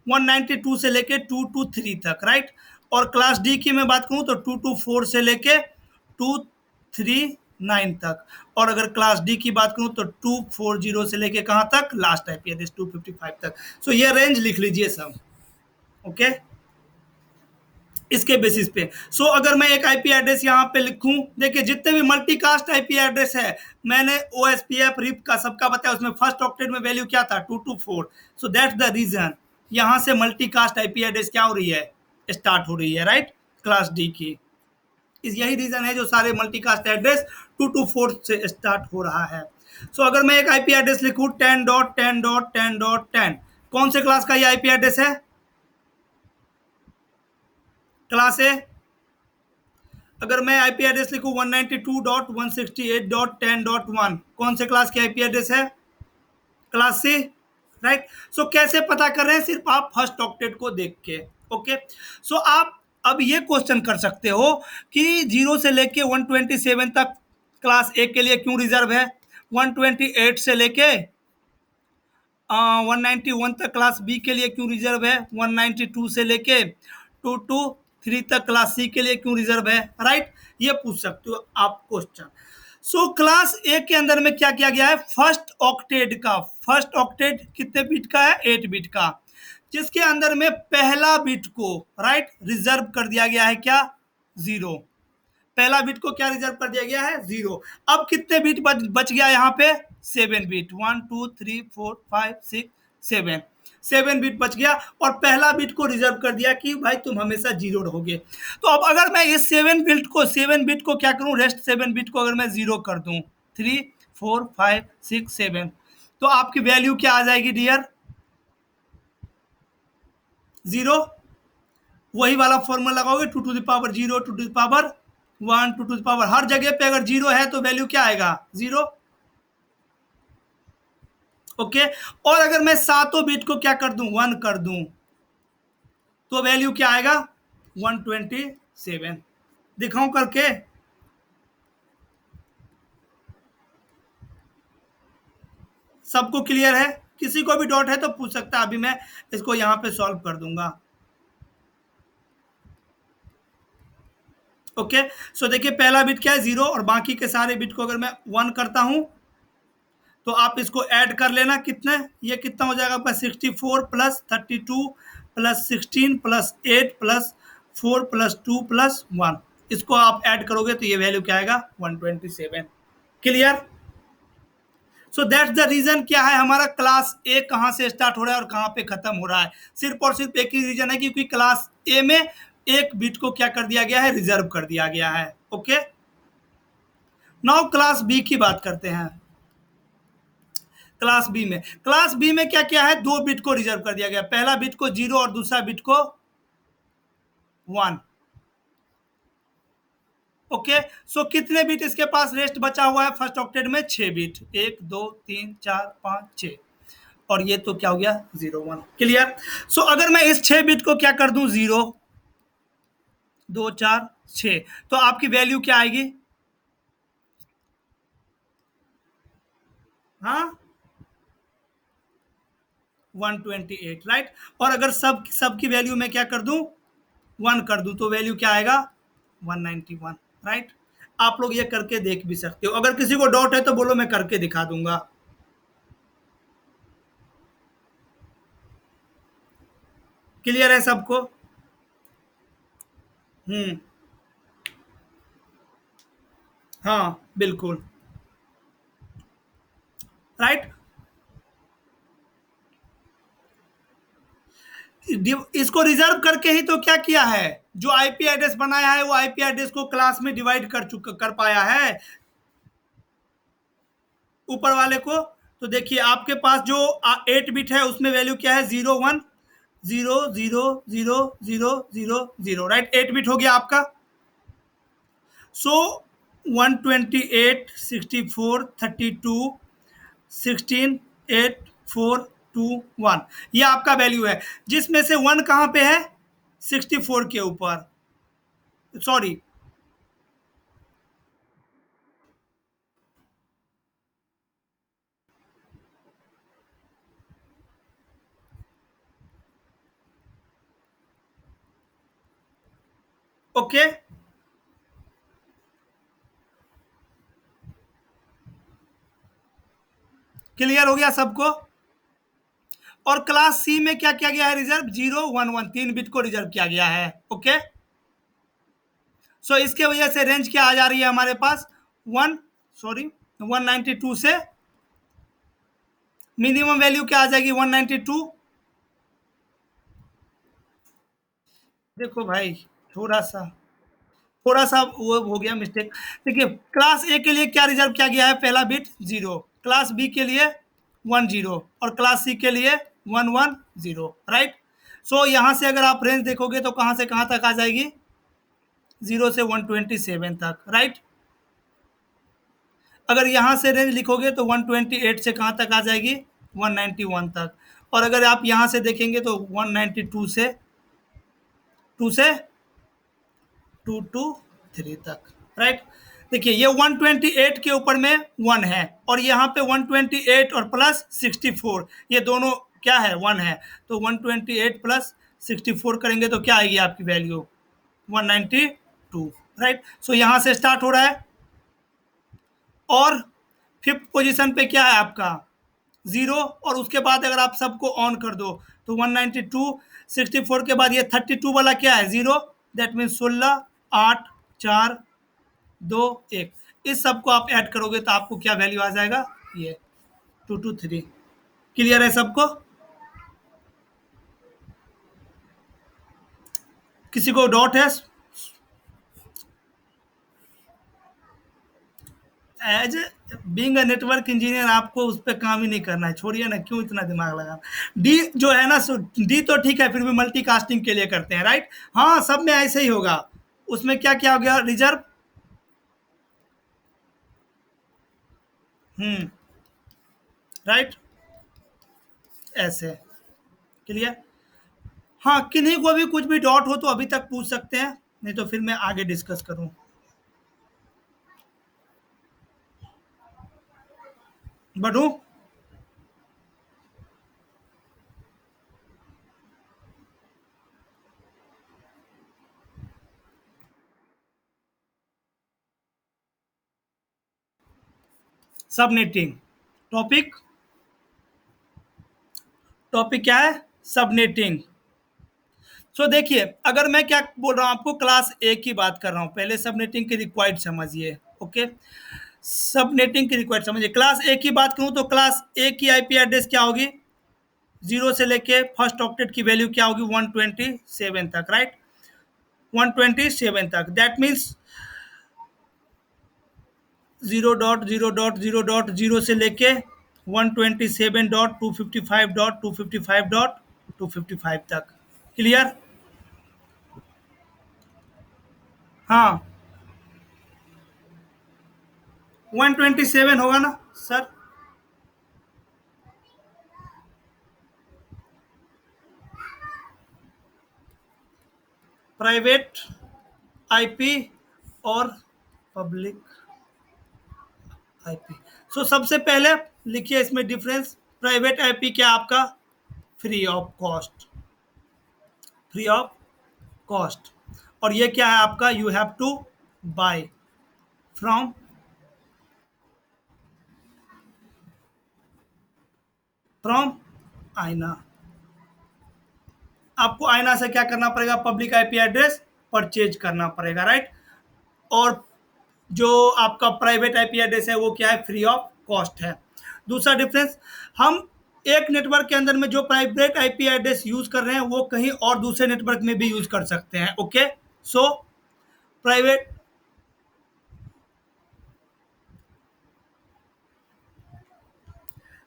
192 से लेके 223 तक, राइट। और क्लास डी की मैं बात करूं तो 224 से लेके 239 तक, और अगर क्लास डी की बात करूं तो 240 से लेके कहां तक, लास्ट आईपी एड्रेस 255 तक। सो ये रेंज लिख लीजिए सब, ओके, इसके बेसिस पे। सो अगर मैं एक आईपी एड्रेस यहाँ पे लिखूं, देखिए जितने भी मल्टीकास्ट आईपी एड्रेस है, मैंने OSPF रिप का सबका बताया, उसमें फर्स्ट ऑक्टेट में वैल्यू क्या था, 224। सो दैट्स द रीजन यहाँ से मल्टीकास्ट आईपी एड्रेस क्या हो रही है, स्टार्ट हो रही है, राइट, क्लास डी की। इस यही रीजन है जो सारे मल्टीकास्ट एड्रेस 224 से स्टार्ट हो रहा है। सो अगर मैं एक आईपी एड्रेस लिखूं 10.10.10.10, कौन से क्लास का ये आईपी एड्रेस है, क्लास ए। अगर मैं आईपी एड्रेस लिखूं 192.168.10.1, कौन से क्लास की आईपी एड्रेस है, क्लास सी, राइट। सो कैसे पता कर रहे हैं, सिर्फ आप फर्स्ट ऑक्टेट को देख के, ओके। सो आप अब ये क्वेश्चन कर सकते हो कि 0 से लेके 127 तक क्लास ए के लिए क्यों रिजर्व है, 128 से लेके 191 तक क्लास बी के लिए क्यों रिजर्व है, 192 से लेके 223 तक क्लास सी के लिए क्यों रिजर्व है, राइट। ये पूछ सकते हो आप क्वेश्चन। सो क्लास ए के अंदर में क्या किया गया है, फर्स्ट ऑक्टेट का, फर्स्ट ऑक्टेट कितने बिट का है, 8 बिट का, जिसके अंदर में पहला बिट को राइट रिजर्व कर दिया गया है क्या, 0। पहला बिट को क्या रिजर्व कर दिया गया है, 0। अब कितने बिट बच गया यहाँ पे, 7 बिट, 1 2 3 4 5 6 7, 7 बिट बच गया, और पहला बिट को रिजर्व कर दिया कि भाई तुम हमेशा जीरो रहोगे। तो अब अगर मैं इस 7 बिट को क्या करूं, रेस्ट 7 बिट को अगर मैं जीरो कर दूं, 3 4 5 6 7, तो आपकी वैल्यू क्या आ जाएगी डियर, जीरो। वही वाला फॉर्मूला लगाओगे, 2 to the power 0, 2 to the power 1, 2 to the power, हर जगह पे अगर जीरो है तो वैल्यू क्या आएगा, जीरो। ओके, और अगर मैं सातों बिट को क्या कर दूं, 1 कर दूं, तो वैल्यू क्या आएगा, 127। दिखाऊं करके, सबको क्लियर है, किसी को भी डाउट है तो पूछ सकता है, अभी मैं इसको यहां पे सॉल्व कर दूंगा। ओके, सो देखिए पहला बिट क्या है, जीरो, और बाकी के सारे बिट को अगर मैं 1 करता हूं, तो आप इसको ऐड कर लेना, कितने, ये कितना हो जाएगा आपका, 64 plus 32 plus 16 plus 8 plus 4 plus 2 plus 1, इसको आप ऐड करोगे तो ये वैल्यू क्या आएगा, 127। Clear. So that's the reason, क्या है हमारा क्लास ए कहाँ से स्टार्ट हो रहा है और कहाँ पे खत्म हो रहा है, सिर्फ और सिर्फ एक ही रीजन है, क्योंकि क्लास ए में एक बिट को क्या कर दिया गया है, रिजर्व कर दिया गया है। ओके, नाउ क्लास बी की बात करते हैं। क्लास बी में क्या क्या है, दो बिट को रिजर्व कर दिया गया, पहला बिट को 0 और दूसरा बिट को 1। ओके, सो कितने बिट इसके पास रेस्ट बचा हुआ है फर्स्ट ऑक्टेट में, 6 बिट, 1 2 3 4 5 6, और ये तो क्या हो गया, 0 1। क्लियर। सो अगर मैं इस 6 बिट को क्या कर दूं, 0 2 4 6, तो आपकी वैल्यू क्या आएगी, हाँ 128, राइट। और अगर सब की वैल्यू मैं क्या कर दूं, 1 कर दूं, तो वैल्यू क्या आएगा, 191, राइट। आप लोग ये करके देख भी सकते हो, अगर किसी को डाउट है तो बोलो, मैं करके दिखा दूंगा। क्लियर है सबको। हम्म, हाँ बिल्कुल, राइट। इसको रिजर्व करके ही तो क्या किया है, जो आईपी एड्रेस बनाया है वो आईपी एड्रेस को क्लास में डिवाइड कर पाया है ऊपर वाले को। तो देखिए आपके पास जो 8 बिट है उसमें वैल्यू क्या है, 0 1 0 0 0 0 0 0, राइट, 8 बिट हो गया आपका। सो 128 64 32 16 8 4 2 1, ये आपका वैल्यू है, जिसमें से 1 कहाँ पे है, 64 के ऊपर, सॉरी। ओके, क्लियर हो गया सबको। और क्लास सी में क्या किया गया है, रिजर्व 0 1 1, 3 बिट को रिजर्व किया गया है। ओके, सो इसके वजह से रेंज क्या आ जा रही है हमारे पास, 1 सॉरी 192 से मिनिमम वैल्यू क्या आ जाएगी, 192। देखो भाई, थोड़ा सा थोड़ा सा वो हो गया मिस्टेक। देखिए क्लास ए के लिए क्या रिजर्व किया गया है, पहला बिट 0, क्लास बी के लिए 1 0, और क्लास सी के लिए 1 1 0, राइट। सो यहाँ से अगर आप रेंज देखोगे तो कहाँ से कहाँ तक आ जाएगी, 0 से 127 तक, राइट। अगर यहाँ से रेंज लिखोगे तो 128 से कहाँ तक आ जाएगी, 191 तक। और अगर आप यहाँ से देखेंगे तो 192 से 2 से 223 तक, राइट। देखिए ये 128 के ऊपर में 1 है, और यहाँ पे 128 और प्लस 64, ये दोनों क्या है, 1 है, तो 128 प्लस 64 करेंगे तो क्या आएगी आपकी वैल्यू, 192, राइट। सो यहाँ से स्टार्ट हो रहा है, और फिफ्थ पोजीशन पे क्या है आपका 0, और उसके बाद अगर आप सबको ऑन कर दो तो 192, 64 के बाद ये 32 वाला क्या है 0, दैट मीन्स 16, 8, 4, 2, 1, इस सबको आप ऐड करोगे तो आपको क्या वैल्यू आ जाएगा ये 223। क्लियर है सबको? किसी को डाउट है? As being a network engineer आपको उस पर काम ही नहीं करना है, छोड़िए ना, क्यों इतना दिमाग लगा। डी जो है ना, डी तो ठीक है, फिर भी मल्टीकास्टिंग के लिए करते हैं, राइट? हाँ, सब में ऐसे ही होगा। उसमें क्या क्या हो गया, रिजर्व, राइट, ऐसे। क्लियर? हाँ, किन्हीं को भी कुछ भी डाउट हो तो अभी तक पूछ सकते हैं, नहीं तो फिर मैं आगे डिस्कस करूँ। बढ़ू? सबनेटिंग टॉपिक, टॉपिक क्या है, सबनेटिंग। सो देखिए, अगर मैं क्या बोल रहा हूँ आपको, क्लास ए की बात कर रहा हूँ, पहले सबनेटिंग की रिक्वायर्ड समझिए। ओके, सबनेटिंग की रिक्वायर्ड समझिए। क्लास ए की बात करूँ तो क्लास ए की आईपी एड्रेस क्या होगी, 0 से लेके फर्स्ट ऑक्टेट की वैल्यू क्या होगी 127 तक, राइट? 127 तक, दैट मीन्स 0.0.0.0 से लेके 127.255.255.255 तक। क्लियर? हाँ, 127 होगा ना सर? प्राइवेट आईपी और पब्लिक आईपी। सो सबसे पहले लिखिए इसमें डिफरेंस। प्राइवेट आईपी क्या आपका, free of cost, free of cost. और ये क्या है आपका, you have to buy from, from IANA. आपको आईना से क्या करना पड़ेगा, पब्लिक आईपी एड्रेस परचेज करना पड़ेगा, राइट? और जो आपका प्राइवेट आईपी एड्रेस है वो क्या है, फ्री ऑफ कॉस्ट है। दूसरा डिफरेंस, हम एक नेटवर्क के अंदर में जो प्राइवेट आईपी एड्रेस यूज कर रहे हैं वो कहीं और दूसरे नेटवर्क में भी यूज कर सकते हैं। ओके, सो प्राइवेट,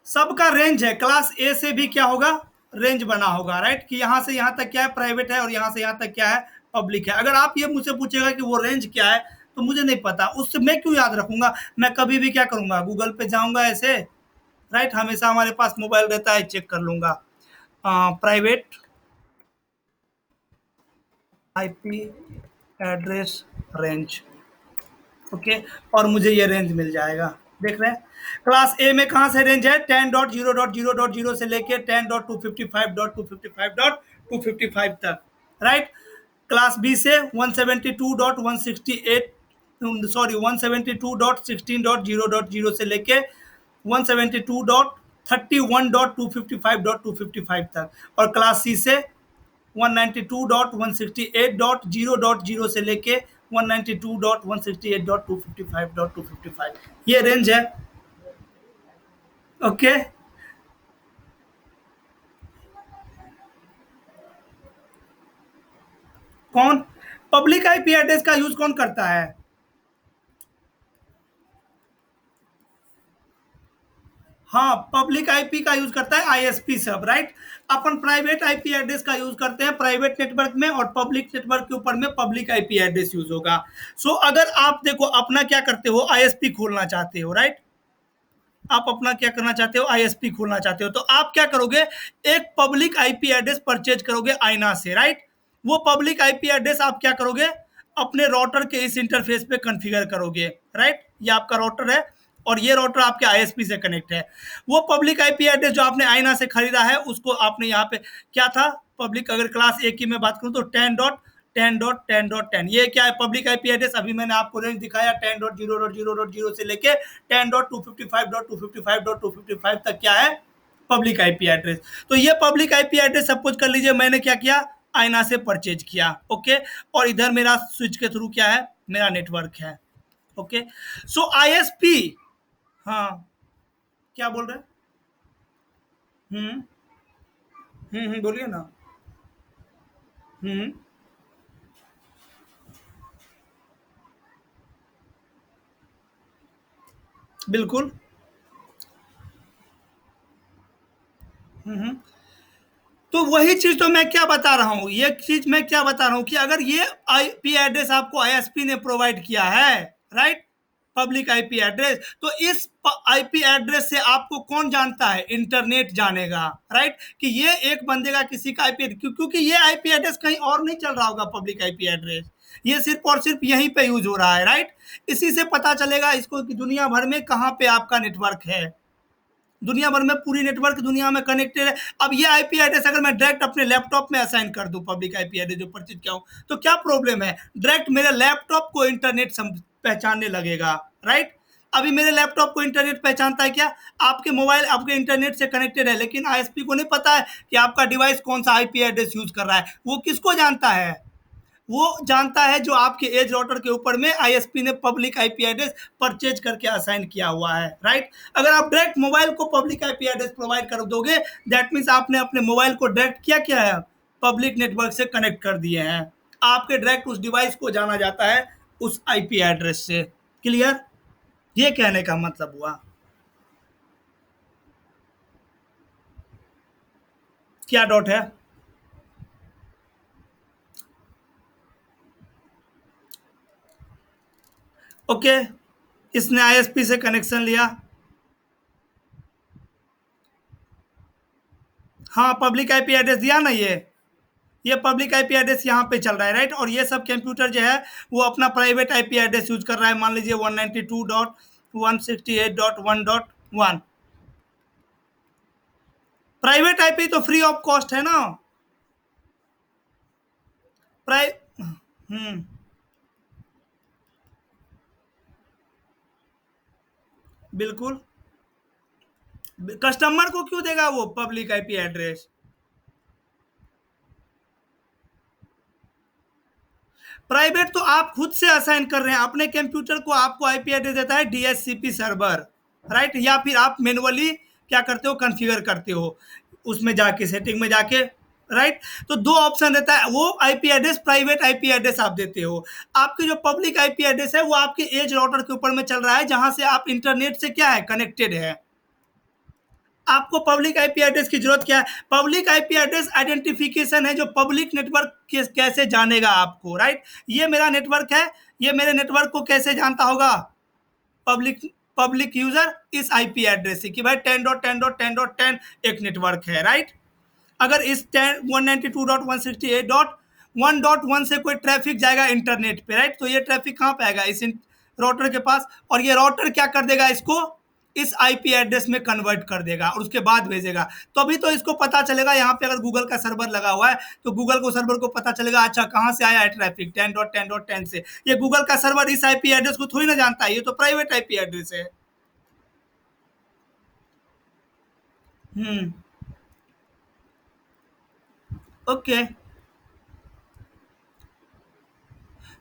सबका रेंज है, क्लास ए से भी क्या होगा, रेंज बना होगा, राइट? कि यहाँ से यहाँ तक क्या है प्राइवेट है और यहाँ से यहाँ तक क्या है पब्लिक है। अगर आप ये मुझसे पूछेगा कि वो रेंज क्या है तो मुझे नहीं पता, उससे मैं क्यों याद रखूंगा। मैं कभी भी क्या करूंगा, गूगल पे जाऊंगा ऐसे, राइट? हमेशा हमारे पास मोबाइल रहता है, चेक कर लूंगा private IP address range. Okay, और मुझे ये रेंज मिल जाएगा। देख रहे हैं, क्लास ए में कहाँ से रेंज है, 10.0.0.0 से लेके 10.255.255.255 तक, राइट? क्लास बी से 172.168, सॉरी 172.16.0.0 से लेके 172.31.255.255 तक, और क्लास सी से 192.168.0.0 से लेके 192.168.255.255, ये रेंज है। ओके, कौन पब्लिक आईपी एड्रेस का यूज कौन करता है? हाँ, पब्लिक आईपी का यूज करता है आईएसपी सब, राइट? अपन प्राइवेट आईपी एड्रेस का यूज करते हैं प्राइवेट नेटवर्क में, और पब्लिक नेटवर्क के ऊपर में पब्लिक आईपी एड्रेस यूज होगा। सो अगर आप देखो अपना क्या करते हो, आईएसपी खोलना चाहते हो, राइट? आप अपना क्या करना चाहते हो, आईएसपी खोलना चाहते हो, तो आप क्या करोगे, एक पब्लिक आईपी एड्रेस परचेज करोगे आईना से, राइट? वो पब्लिक आईपी एड्रेस आप क्या करोगे, अपने राउटर के इस इंटरफेस पे कॉन्फ़िगर करोगे, राइट? ये आपका राउटर है और ये राउटर आपके आईएसपी से कनेक्ट है। वो पब्लिक आईपी एड्रेस जो आपने आईना से खरीदा है उसको आपने यहाँ पे क्या था, पब्लिक, अगर क्लास ए की मैं बात करूँ तो 10.10.10 ये क्या है? Public IP address. अभी मैंने आपको रेंज दिखाया 10.0.0.0 से लेके 10.255.255.255 तक क्या है? Public IP address. तो ये पब्लिक आईपी एड्रेस सपोज कर लीजिए मैंने क्या किया, आईना से परचेज किया, ओके। और इधर मेरा स्विच के थ्रू क्या है, मेरा नेटवर्क है, ओके। सो आईएसपी, हाँ क्या बोल रहे हैं? हम्म बोलिए ना। हम्म बिल्कुल। हम्म तो वही चीज तो मैं क्या बता रहा हूँ, ये चीज मैं क्या बता रहा हूँ कि अगर ये आईपी एड्रेस आपको आईएसपी ने प्रोवाइड किया है, राइट, पब्लिक आईपी एड्रेस, तो इस आईपी एड्रेस से आपको कौन जानता है? इंटरनेट जानेगा, राइट, कि ये एक बंदे का किसी का आईपी, क्योंकि ये आईपी एड्रेस कहीं और नहीं चल रहा होगा, पब्लिक आईपी एड्रेस ये सिर्फ और सिर्फ यहीं पे यूज हो रहा है, राइट। इसी से पता चलेगा इसको कि दुनिया भर में कहाँ पे आपका नेटवर्क है, दुनिया भर में पूरी नेटवर्क दुनिया में कनेक्टेड है। अब ये आईपी एड्रेस अगर मैं डायरेक्ट अपने लैपटॉप में असाइन कर दूं, पब्लिक आईपी एड्रेस जो परचेज किया हूं, तो क्या प्रॉब्लम है? डायरेक्ट मेरे लैपटॉप को इंटरनेट पहचानने लगेगा, राइट। अभी मेरे लैपटॉप को इंटरनेट पहचानता है क्या? आपके मोबाइल आपके इंटरनेट से कनेक्टेड है, लेकिन आईएसपी को नहीं पता है कि आपका डिवाइस कौन सा आईपी एड्रेस यूज कर रहा है। वो किसको जानता है? वो जानता है जो आपके एज राउटर के ऊपर में आईएसपी ने पब्लिक आईपी एड्रेस परचेज करके असाइन किया हुआ है, राइट। अगर आप डायरेक्ट मोबाइल को पब्लिक आईपी एड्रेस प्रोवाइड कर दोगे, दैट मीन्स आपने अपने मोबाइल को डायरेक्ट क्या किया है? पब्लिक नेटवर्क से कनेक्ट कर दिए हैं। आपके डायरेक्ट उस डिवाइस को जाना जाता है उस आईपी एड्रेस से। क्लियर? ये कहने का मतलब हुआ। क्या डॉट है? ओके, इसने आईएसपी से कनेक्शन लिया। हाँ, पब्लिक आईपी एड्रेस दिया ना, ये पब्लिक आईपी एड्रेस यहाँ पे चल रहा है, राइट। और ये सब कंप्यूटर जो है वो अपना प्राइवेट आईपी एड्रेस यूज कर रहा है, मान लीजिए 192.168.1.1। प्राइवेट आईपी तो फ्री ऑफ कॉस्ट है ना। प्राइ हम्म बिल्कुल। कस्टमर को क्यों देगा वो पब्लिक आईपी एड्रेस? प्राइवेट तो आप खुद से असाइन कर रहे हैं अपने कंप्यूटर को, आपको आईपी एड्रेस देता है डीएचसीपी सर्वर, राइट। या फिर आप मैनुअली क्या करते हो, कॉन्फ़िगर करते हो उसमें जाके, सेटिंग में जाके, राइट। तो दो ऑप्शन रहता है, वो IP address, private IP address आप देते हो। आपकी जो पब्लिक आईपी एड्रेस है वो आपके एज राउटर के ऊपर में चल रहा है, जहां से आप इंटरनेट से क्या है, कनेक्टेड है। आपको पब्लिक आईपी एड्रेस की जरूरत क्या है? पब्लिक आईपी एड्रेस आइडेंटिफिकेशन है, जो पब्लिक नेटवर्क कैसे जानेगा आपको, राइट। ये मेरा नेटवर्क है, ये मेरे नेटवर्क को कैसे जानता होगा? पब्लिक पब्लिक यूजर इस आईपी एड्रेस से कि भाई 10.10.10.10 एक नेटवर्क है, राइट। अगर इस 192.168.1.1 से कोई ट्रैफिक जाएगा इंटरनेट पे, राइट, तो ये ट्रैफिक कहाँ पे आएगा? इस राउटर के पास। और ये राउटर क्या कर देगा, इसको इस आईपी एड्रेस में कन्वर्ट कर देगा और उसके बाद भेजेगा। तो अभी तो इसको पता चलेगा, यहाँ पे अगर गूगल का सर्वर लगा हुआ है तो गूगल को सर्वर को पता चलेगा, अच्छा कहाँ से आया है ट्रैफिक, 10.10.10 से। ये गूगल का सर्वर इस आईपी एड्रेस को थोड़ी ना जानता है, ये तो प्राइवेट आईपी एड्रेस है। हम्म ओके।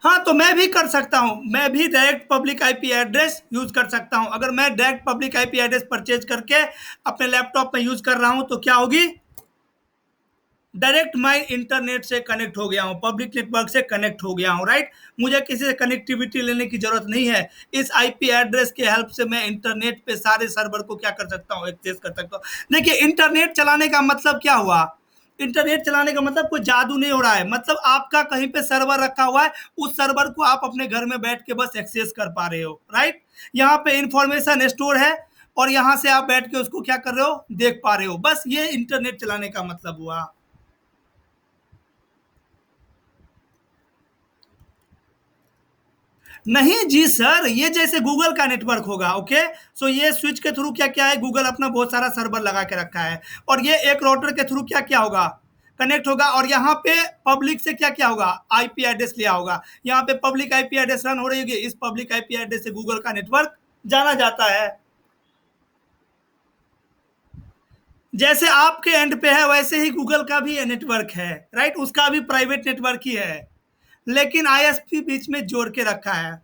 हाँ, तो मैं भी कर सकता हूँ, मैं भी direct public IP address use कर सकता हूँ। अगर मैं direct public IP address purchase करके अपने लैपटॉप में यूज कर रहा हूँ तो क्या होगी? डायरेक्ट मैं इंटरनेट से कनेक्ट हो गया हूँ, पब्लिक नेटवर्क से कनेक्ट हो गया हूँ, राइट। मुझे किसी से कनेक्टिविटी लेने की जरूरत नहीं है। इस आईपी एड्रेस के हेल्प से मैं इंटरनेट पे सारे सर्वर को क्या कर सकता हूँ, एक्सेस कर सकता हूँ। देखिए, इंटरनेट चलाने का मतलब क्या हुआ? इंटरनेट चलाने का मतलब कोई जादू नहीं हो रहा है, मतलब आपका कहीं पे सर्वर रखा हुआ है, उस सर्वर को आप अपने घर में बैठ के बस एक्सेस कर पा रहे हो, राइट। यहाँ पे इंफॉर्मेशन स्टोर है और यहाँ से आप बैठ के उसको क्या कर रहे हो, देख पा रहे हो। बस ये इंटरनेट चलाने का मतलब हुआ। नहीं जी सर, ये जैसे गूगल का नेटवर्क होगा, ओके। सो ये स्विच के थ्रू क्या क्या है, गूगल अपना बहुत सारा सर्वर लगा के रखा है, और ये एक राउटर के थ्रू क्या क्या होगा, कनेक्ट होगा और यहाँ पे पब्लिक से क्या क्या होगा, आईपी एड्रेस लिया होगा। यहाँ पे पब्लिक आईपी एड्रेस रन हो रही होगी, इस पब्लिक आईपी एड्रेस से गूगल का नेटवर्क जाना जाता है। जैसे आपके एंड पे है वैसे ही गूगल का भी नेटवर्क है, राइट, उसका भी प्राइवेट नेटवर्क ही है, लेकिन आईएसपी बीच में जोड़ के रखा है।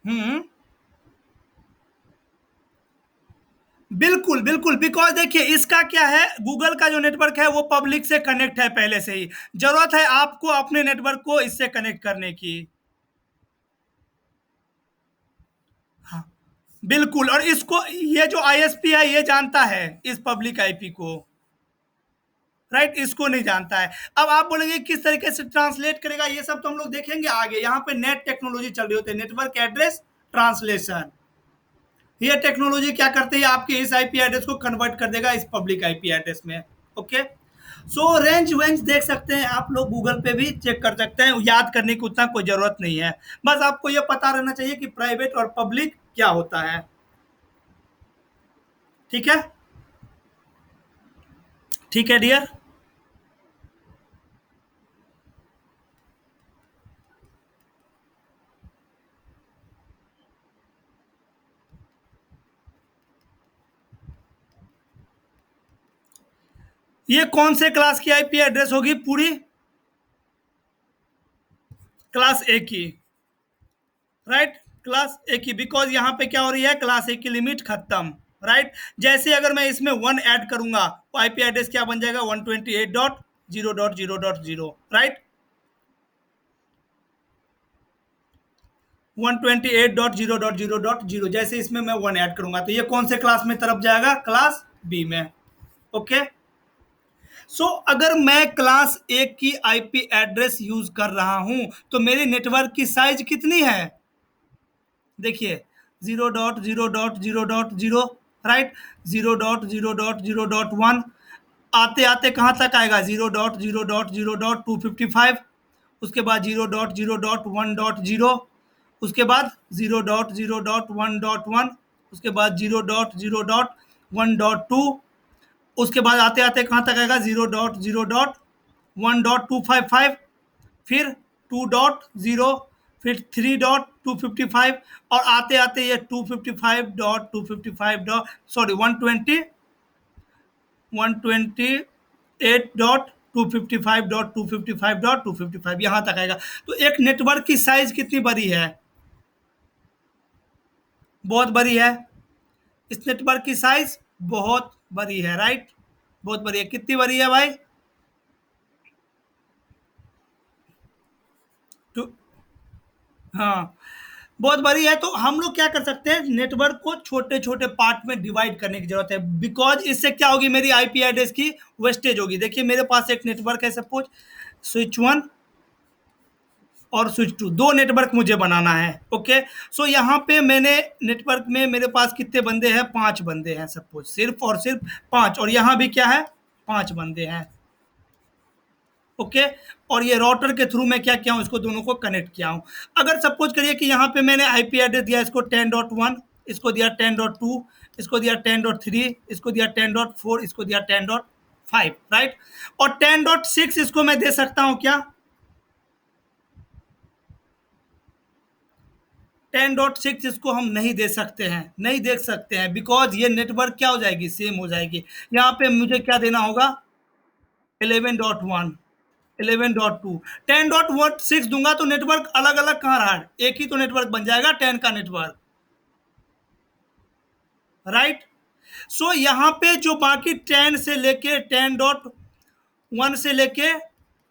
हम्म, बिल्कुल बिल्कुल, बिकॉज देखिए इसका क्या है, गूगल का जो नेटवर्क है वो पब्लिक से कनेक्ट है पहले से ही, जरूरत है आपको अपने नेटवर्क को इससे कनेक्ट करने की। हाँ, बिल्कुल, और इसको ये जो आईएसपी है ये जानता है इस पब्लिक आईपी को, राइट, इसको नहीं जानता है। अब आप बोलेंगे किस तरीके से ट्रांसलेट करेगा, ये सब तो हम लोग देखेंगे आगे। यहाँ पे नेट टेक्नोलॉजी चल रही होती है, नेटवर्क एड्रेस ट्रांसलेशन। ये टेक्नोलॉजी क्या करती है, आपके इस आईपी एड्रेस को कन्वर्ट कर देगा इस पब्लिक आईपी एड्रेस में। ओके, सो रेंज वेंज देख सकते हैं आप लोग, गूगल पे भी चेक कर सकते हैं, याद करने की उतना कोई जरूरत नहीं है। बस आपको ये पता रहना चाहिए कि प्राइवेट और पब्लिक क्या होता है। ठीक है, ठीक है डियर। ये कौन से क्लास की आईपी एड्रेस होगी, पूरी क्लास ए की, राइट, क्लास ए की, बिकॉज यहाँ पे क्या हो रही है, क्लास ए की लिमिट खत्म, राइट। जैसे अगर मैं इसमें 1 ऐड करूंगा तो आईपी एड्रेस क्या बन जाएगा, 128.0.0.0, राइट, 128.0.0.0। जैसे इसमें मैं 1 ऐड करूंगा तो ये कौन से क्लास में तरफ जाएगा, क्लास बी में। ओके, सो अगर मैं क्लास ए की आईपी एड्रेस यूज कर रहा हूं तो मेरी नेटवर्क की साइज कितनी है, देखिए 0.0.0.0, राइट, 0.0.0.1, आते आते कहाँ तक आएगा, 0.0.0.255, उसके बाद 0.0.1.0, उसके बाद 0.0.1.1, उसके बाद 0.0.1.2, उसके बाद आते आते कहाँ तक आएगा, 0.0.1.255, फिर 2.0, फिर 3.255, और आते आते ये 255.255 डॉट सॉरी 128.255.255.255 यहाँ तक आएगा। तो एक नेटवर्क की साइज कितनी बड़ी है, बहुत बड़ी है, इस नेटवर्क की साइज बहुत बड़ी है, राइट, बहुत बड़ी है। कितनी बड़ी है भाई, तो हाँ, बहुत बड़ी है। तो हम लोग क्या कर सकते हैं, नेटवर्क को छोटे छोटे पार्ट में डिवाइड करने की जरूरत है, बिकॉज इससे क्या होगी, मेरी आईपी एड्रेस की वेस्टेज होगी। देखिए मेरे पास एक नेटवर्क है, सपोज स्विच 1 और स्विच 2, दो नेटवर्क मुझे बनाना है। ओके, सो यहाँ पे मैंने नेटवर्क में मेरे पास कितने बंदे हैं, 5 बंदे हैं, सपोज सिर्फ और सिर्फ 5, और यहाँ भी क्या है, 5 बंदे हैं। ओके, और ये राउटर के थ्रू मैं क्या किया हूँ, इसको दोनों को कनेक्ट किया हूँ। अगर सपोज करिए कि यहाँ पे मैंने आईपी एड्रेस दिया इसको 10.1, इसको दिया 10.2, इसको दिया 10.3, इसको दिया 10.4, इसको दिया 10.5, राइट, और 10.6 इसको मैं दे सकता हूँ क्या, 10.6 इसको हम नहीं दे सकते हैं, नहीं देख सकते हैं, बिकॉज ये नेटवर्क क्या हो जाएगी, सेम हो जाएगी। यहाँ पे मुझे क्या देना होगा, 11.1, 11.2, 10.6 दूंगा तो नेटवर्क अलग अलग कहाँ रहा, एक ही तो नेटवर्क बन जाएगा 10 का नेटवर्क, राइट। सो यहाँ पे जो बाकी 10 से लेके 10.1 से लेके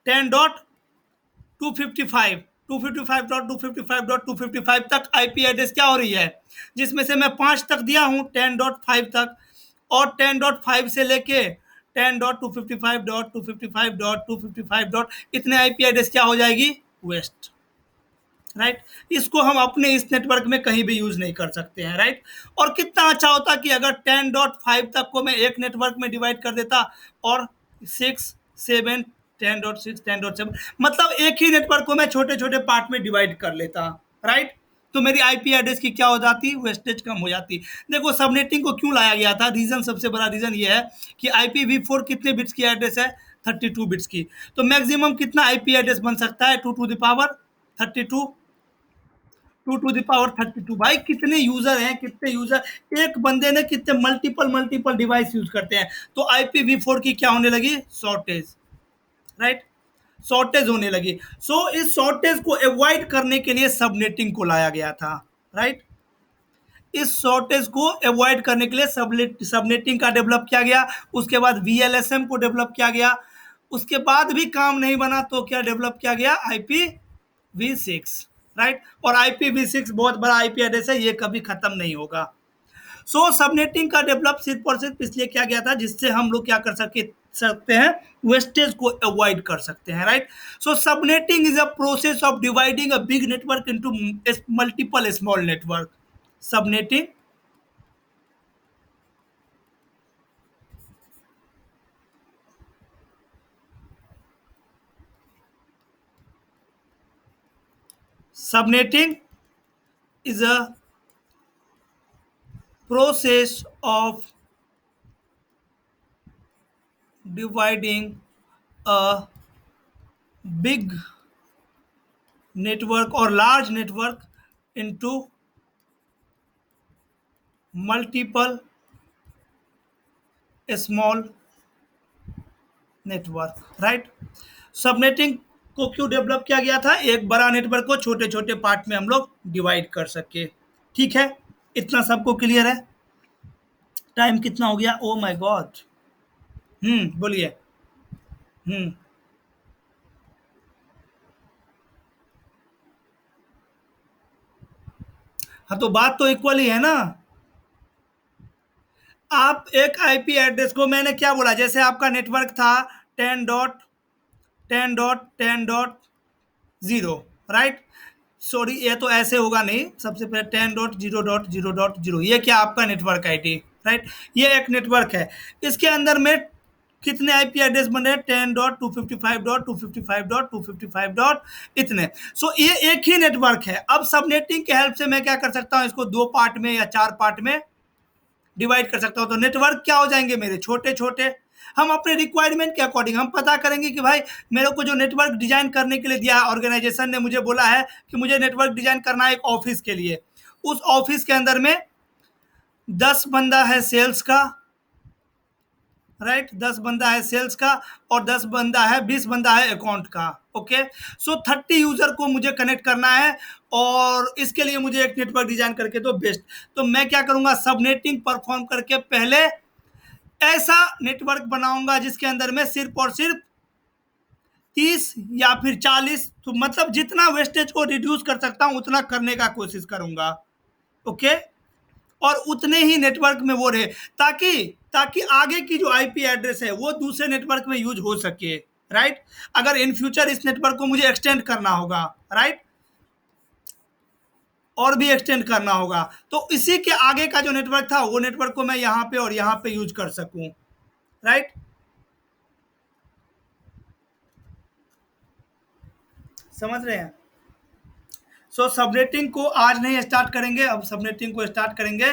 10.255, 255.255.255 तक आईपी एड्रेस क्या हो रही है, जिसमें से मैं 5 तक दिया हूँ 10.5 तक, और 10.5 से लेके 10.255.255.255 डॉट इतने आईपी एड्रेस क्या हो जाएगी, वेस्ट, राइट। इसको हम अपने इस नेटवर्क में कहीं भी यूज नहीं कर सकते हैं, राइट। और कितना अच्छा होता कि अगर 10.5 तक को मैं एक नेटवर्क में डिवाइड कर देता, और 6 7 10.6 10.7, मतलब एक ही नेटवर्क को मैं छोटे छोटे पार्ट में डिवाइड कर लेता, राइट। तो मेरी आईपी एड्रेस की क्या हो जाती, वेस्टेज कम हो जाती। देखो सबनेटिंग को क्यों लाया गया था, रीजन, सबसे बड़ा रीजन ये है कि IPv4 कितने बिट्स की एड्रेस है, 32 बिट्स की। तो मैक्सिमम कितना आईपी एड्रेस बन सकता है, 2 to the power 32, 2 to the power 32। भाई कितने यूजर हैं, कितने यूजर, एक बंदे ने कितने मल्टीपल मल्टीपल डिवाइस यूज करते हैं। तो IPv4 की क्या होने लगी, शॉर्टेज, राइट, शॉर्टेज होने लगी। सो इस शॉर्टेज को अवॉइड करने के लिए सबनेटिंग को लाया गया था, राइट। इस शॉर्टेज को अवॉइड करने के लिए सबनेटिंग का डेवलप किया गया। उसके बाद VLSM को डेवलप किया गया। उसके बाद भी काम नहीं बना तो क्या डेवलप किया गया, IPv6, राइट। और IPv6 बहुत बड़ा आईपी एड्रेस है, ये कभी खत्म नहीं होगा। सो सबनेटिंग का डेवलप सिर्फ और सिर्फ इसलिए किया गया था जिससे हम लोग क्या कर सकते हैं, वेस्टेज को अवॉइड कर सकते हैं, right. So subnetting is a process of dividing a big network into multiple small network. Subnetting subnetting is a process of dividing a big network or large network into multiple small network, right. Subnetting को क्यों develop किया गया था, एक बड़ा network को छोटे छोटे पार्ट में हम लोग डिवाइड कर सके। ठीक है, इतना सबको क्लियर है। टाइम कितना हो गया, ओ माय गॉड। बोलिए। हम्म हाँ, तो बात तो इक्वल ही है ना। आप एक आईपी एड्रेस को, मैंने क्या बोला, जैसे आपका नेटवर्क था 10.10.10.0, राइट। सॉरी, ये तो ऐसे होगा नहीं, सबसे पहले 10.0.0.0, ये क्या आपका नेटवर्क आईडी, राइट। ये एक नेटवर्क है, इसके अंदर में कितने आईपी एड्रेस बन रहे हैं, 10.255.255.255. इतने। सो ये एक ही नेटवर्क है। अब सबनेटिंग के हेल्प से मैं क्या कर सकता हूँ, इसको 2 पार्ट में या 4 पार्ट में डिवाइड कर सकता हूँ। तो नेटवर्क क्या हो जाएंगे मेरे, छोटे छोटे। हम अपने रिक्वायरमेंट के अकॉर्डिंग हम पता करेंगे कि भाई मेरे को जो नेटवर्क डिजाइन करने के लिए दिया है, ऑर्गेनाइजेशन ने मुझे बोला है कि मुझे नेटवर्क डिजाइन करना है एक ऑफिस के लिए। उस ऑफिस के अंदर में 10 बंदा है सेल्स का, राइट, 10 बंदा है सेल्स का, और 20 बंदा है अकाउंट का। ओके, सो 30 यूजर को मुझे कनेक्ट करना है, और इसके लिए मुझे एक नेटवर्क डिजाइन करके दो, बेस्ट। तो मैं क्या करूंगा, सबनेटिंग परफॉर्म करके पहले ऐसा नेटवर्क बनाऊंगा जिसके अंदर में सिर्फ और सिर्फ 30 या फिर 40, तो मतलब जितना वेस्टेज को रिड्यूस कर सकता हूं उतना करने का कोशिश करूंगा। ओके, और उतने ही नेटवर्क में वो रहे, ताकि ताकि आगे की जो आईपी एड्रेस है वो दूसरे नेटवर्क में यूज हो सके, राइट। अगर इन फ्यूचर इस नेटवर्क को मुझे एक्सटेंड करना होगा, राइट, और भी एक्सटेंड करना होगा, तो इसी के आगे का जो नेटवर्क था वो नेटवर्क को मैं यहाँ पे और यहाँ पे यूज कर सकूं, राइट। समझ रहे हैं। सो सबनेटिंग को आज नहीं स्टार्ट करेंगे, अब सबनेटिंग को स्टार्ट करेंगे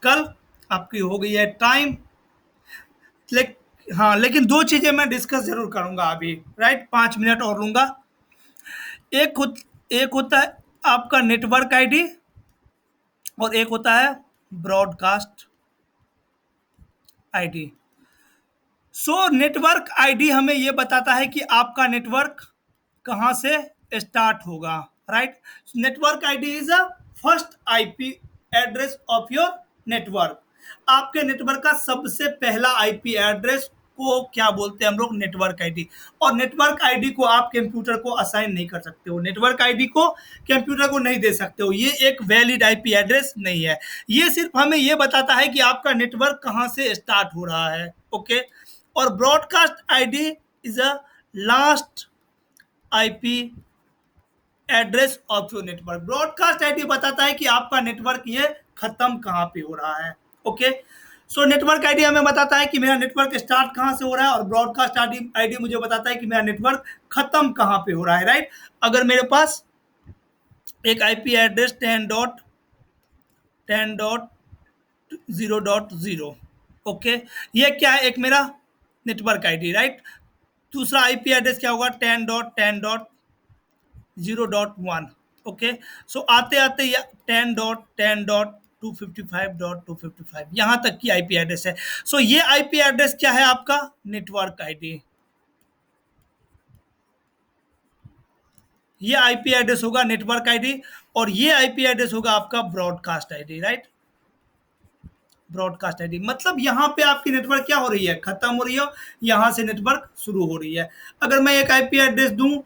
कल। आपकी हो गई है टाइम। हाँ, लेकिन 2 चीजें मैं डिस्कस जरूर करूंगा अभी, राइट, 5 मिनट और लूंगा। एक एक होता है आपका नेटवर्क आईडी, और एक होता है broadcast ID. So network ID हमें यह बताता है कि आपका नेटवर्क कहां से स्टार्ट होगा, right. Network ID is a first IP address of your network. आपके नेटवर्क का सबसे पहला आईपी एड्रेस को क्या बोलते हैं हम लोग, नेटवर्क आईडी। और नेटवर्क आईडी को आप कंप्यूटर को असाइन नहीं कर सकते हो, नेटवर्क आईडी को कंप्यूटर को नहीं दे सकते हो, ये एक वैलिड आईपी एड्रेस नहीं है। ये सिर्फ हमें ये बताता है कि आपका नेटवर्क कहां से स्टार्ट हो रहा है। ओके, और broadcast ID is a last IP address of your network. Broadcast ID बताता है कि आपका नेटवर्क ये खत्म कहां पे हो रहा है। ओके, सो नेटवर्क आईडी हमें बताता है कि मेरा नेटवर्क स्टार्ट कहां से हो रहा है, और ब्रॉडकास्ट आईडी मुझे बताता है कि मेरा नेटवर्क खत्म कहां पे हो रहा है, राइट। अगर मेरे पास एक आईपी एड्रेस 10.10.0.0। ओके, ये क्या है, एक मेरा नेटवर्क आईडी, राइट। दूसरा आईपी एड्रेस क्या होगा, 10.10.0.1। ओके, सो आते आते ये 10.10.255.255 यहाँ तक की आईपी एड्रेस है। सो ये आईपी एड्रेस क्या है आपका, नेटवर्क आईडी। ये आईपी एड्रेस होगा नेटवर्क आईडी, और ये आईपी एड्रेस होगा आपका broadcast ID, right. Broadcast ID मतलब यहाँ पे आपकी नेटवर्क क्या हो रही है, खत्म हो रही है, यहाँ से नेटवर्क शुरू हो रही है। अगर मैं एक आईपी एड्रेस दूं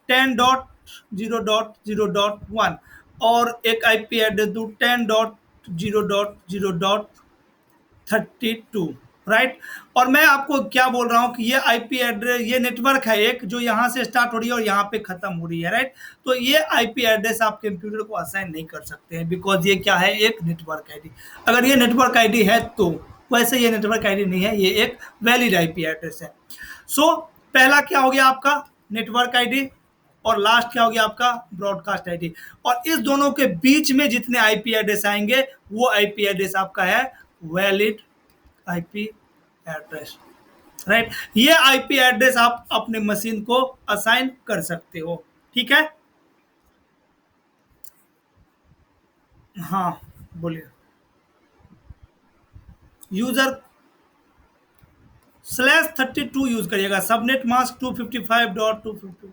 10.0.0.1 और एक आईपी एड्रेस दूं 10.0.0.32, राइट। और मैं आपको क्या बोल रहा हूँ कि ये आईपी एड्रेस, ये नेटवर्क है एक जो यहाँ से स्टार्ट हो रही है और यहाँ पे खत्म हो रही है, राइट। तो ये आईपी एड्रेस आप कंप्यूटर को असाइन नहीं कर सकते हैं, बिकॉज ये क्या है, एक नेटवर्क आईडी। अगर ये नेटवर्क आईडी है तो, वैसे ये नेटवर्क आईडी नहीं है, ये एक वैलिड आईपी एड्रेस है। सो पहला क्या हो गया आपका, नेटवर्क आईडी, और लास्ट क्या हो गया आपका, ब्रॉडकास्ट आईडी। और इस दोनों के बीच में जितने आईपी एड्रेस आएंगे वो आईपी एड्रेस आपका है वैलिड आईपी एड्रेस, राइट। ये आईपी एड्रेस आप अपने मशीन को असाइन कर सकते हो, ठीक है। हाँ, बोलिए। यूजर /32 यूज करिएगा, सबनेट मास्क 255.255।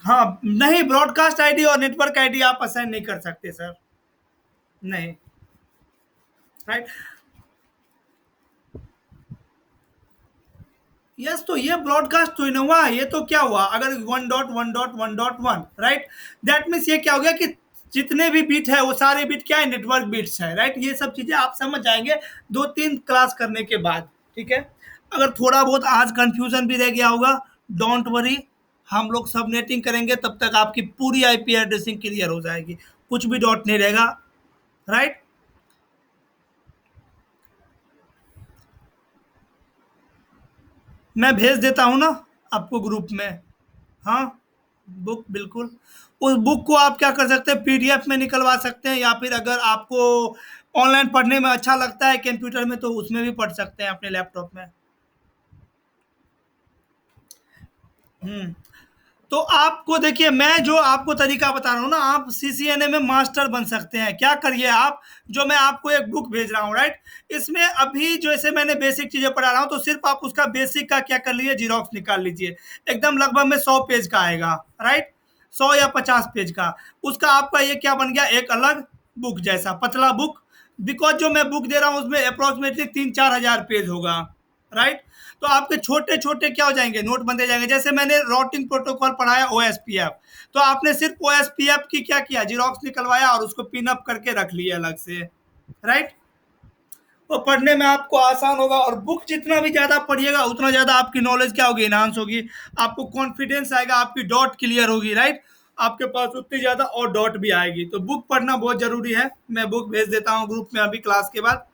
हाँ नहीं, ब्रॉडकास्ट आईडी और नेटवर्क आईडी आप असाइन नहीं कर सकते सर, नहीं, राइट। यस, तो ये ब्रॉडकास्ट तो नहीं हुआ, ये तो क्या हुआ, अगर 1.1.1.1, राइट, दैट मीन्स ये क्या हो गया कि जितने भी बीट है वो सारे बीट क्या है, नेटवर्क बीट्स है, राइट। ये सब चीजें आप समझ जाएंगे 2-3 क्लास करने के बाद, ठीक है। अगर थोड़ा बहुत आज कंफ्यूजन भी रह गया होगा, डोंट वरी, हम लोग सब नेटिंग करेंगे तब तक आपकी पूरी आईपी एड्रेसिंग क्लियर हो जाएगी, कुछ भी डॉट नहीं रहेगा, राइट। मैं भेज देता हूँ ना आपको ग्रुप में। हाँ, बुक बिल्कुल। उस बुक को आप क्या कर सकते हैं, पीडीएफ में निकलवा सकते हैं, या फिर अगर आपको ऑनलाइन पढ़ने में अच्छा लगता है कंप्यूटर में तो उसमें भी पढ़ सकते हैं अपने लैपटॉप में। हम्म। तो आपको देखिए, मैं जो आपको तरीका बता रहा हूँ ना, आप सीसीएनए में मास्टर बन सकते हैं। क्या करिए आप, जो मैं आपको एक बुक भेज रहा हूँ, राइट, इसमें अभी जैसे मैंने बेसिक चीजें पढ़ा रहा हूँ, तो सिर्फ आप उसका बेसिक का क्या कर लीजिए, जीरोक्स निकाल लीजिए, एकदम लगभग में 100 पेज का आएगा, राइट, 100 या 50 पेज का। उसका आपका ये क्या बन गया, एक अलग बुक जैसा पतला बुक। बिकॉज जो मैं बुक दे रहा हूँ उसमें अप्रोक्सीमेटली 3-4 हज़ार पेज होगा, राइट। तो आपके छोटे छोटे क्या हो जाएंगे, नोट बनते जाएंगे। जैसे मैंने राउटिंग प्रोटोकॉल पढ़ाया ओएसपीएफ, तो आपने सिर्फ ओएसपीएफ की क्या किया, जीरोक्स निकलवाया और उसको पिन अप करके रख लिया अलग से, राइट। वो पढ़ने में आपको आसान होगा, और बुक जितना भी ज्यादा पढ़िएगा उतना ज्यादा आपकी नॉलेज क्या होगी, इनहांस होगी, आपको कॉन्फिडेंस आएगा, आपकी डॉट क्लियर होगी, राइट। आपके पास उतनी ज्यादा और डॉट भी आएगी, तो बुक पढ़ना बहुत जरूरी है। मैं बुक भेज देता हूँ ग्रुप में अभी क्लास के बाद।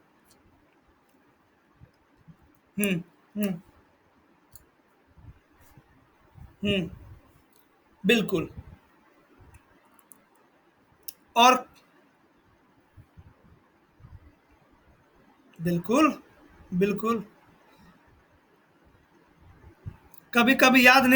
हम्म। हम्म। हम्म। बिल्कुल। और बिल्कुल। बिल्कुल। कभी कभी याद नहीं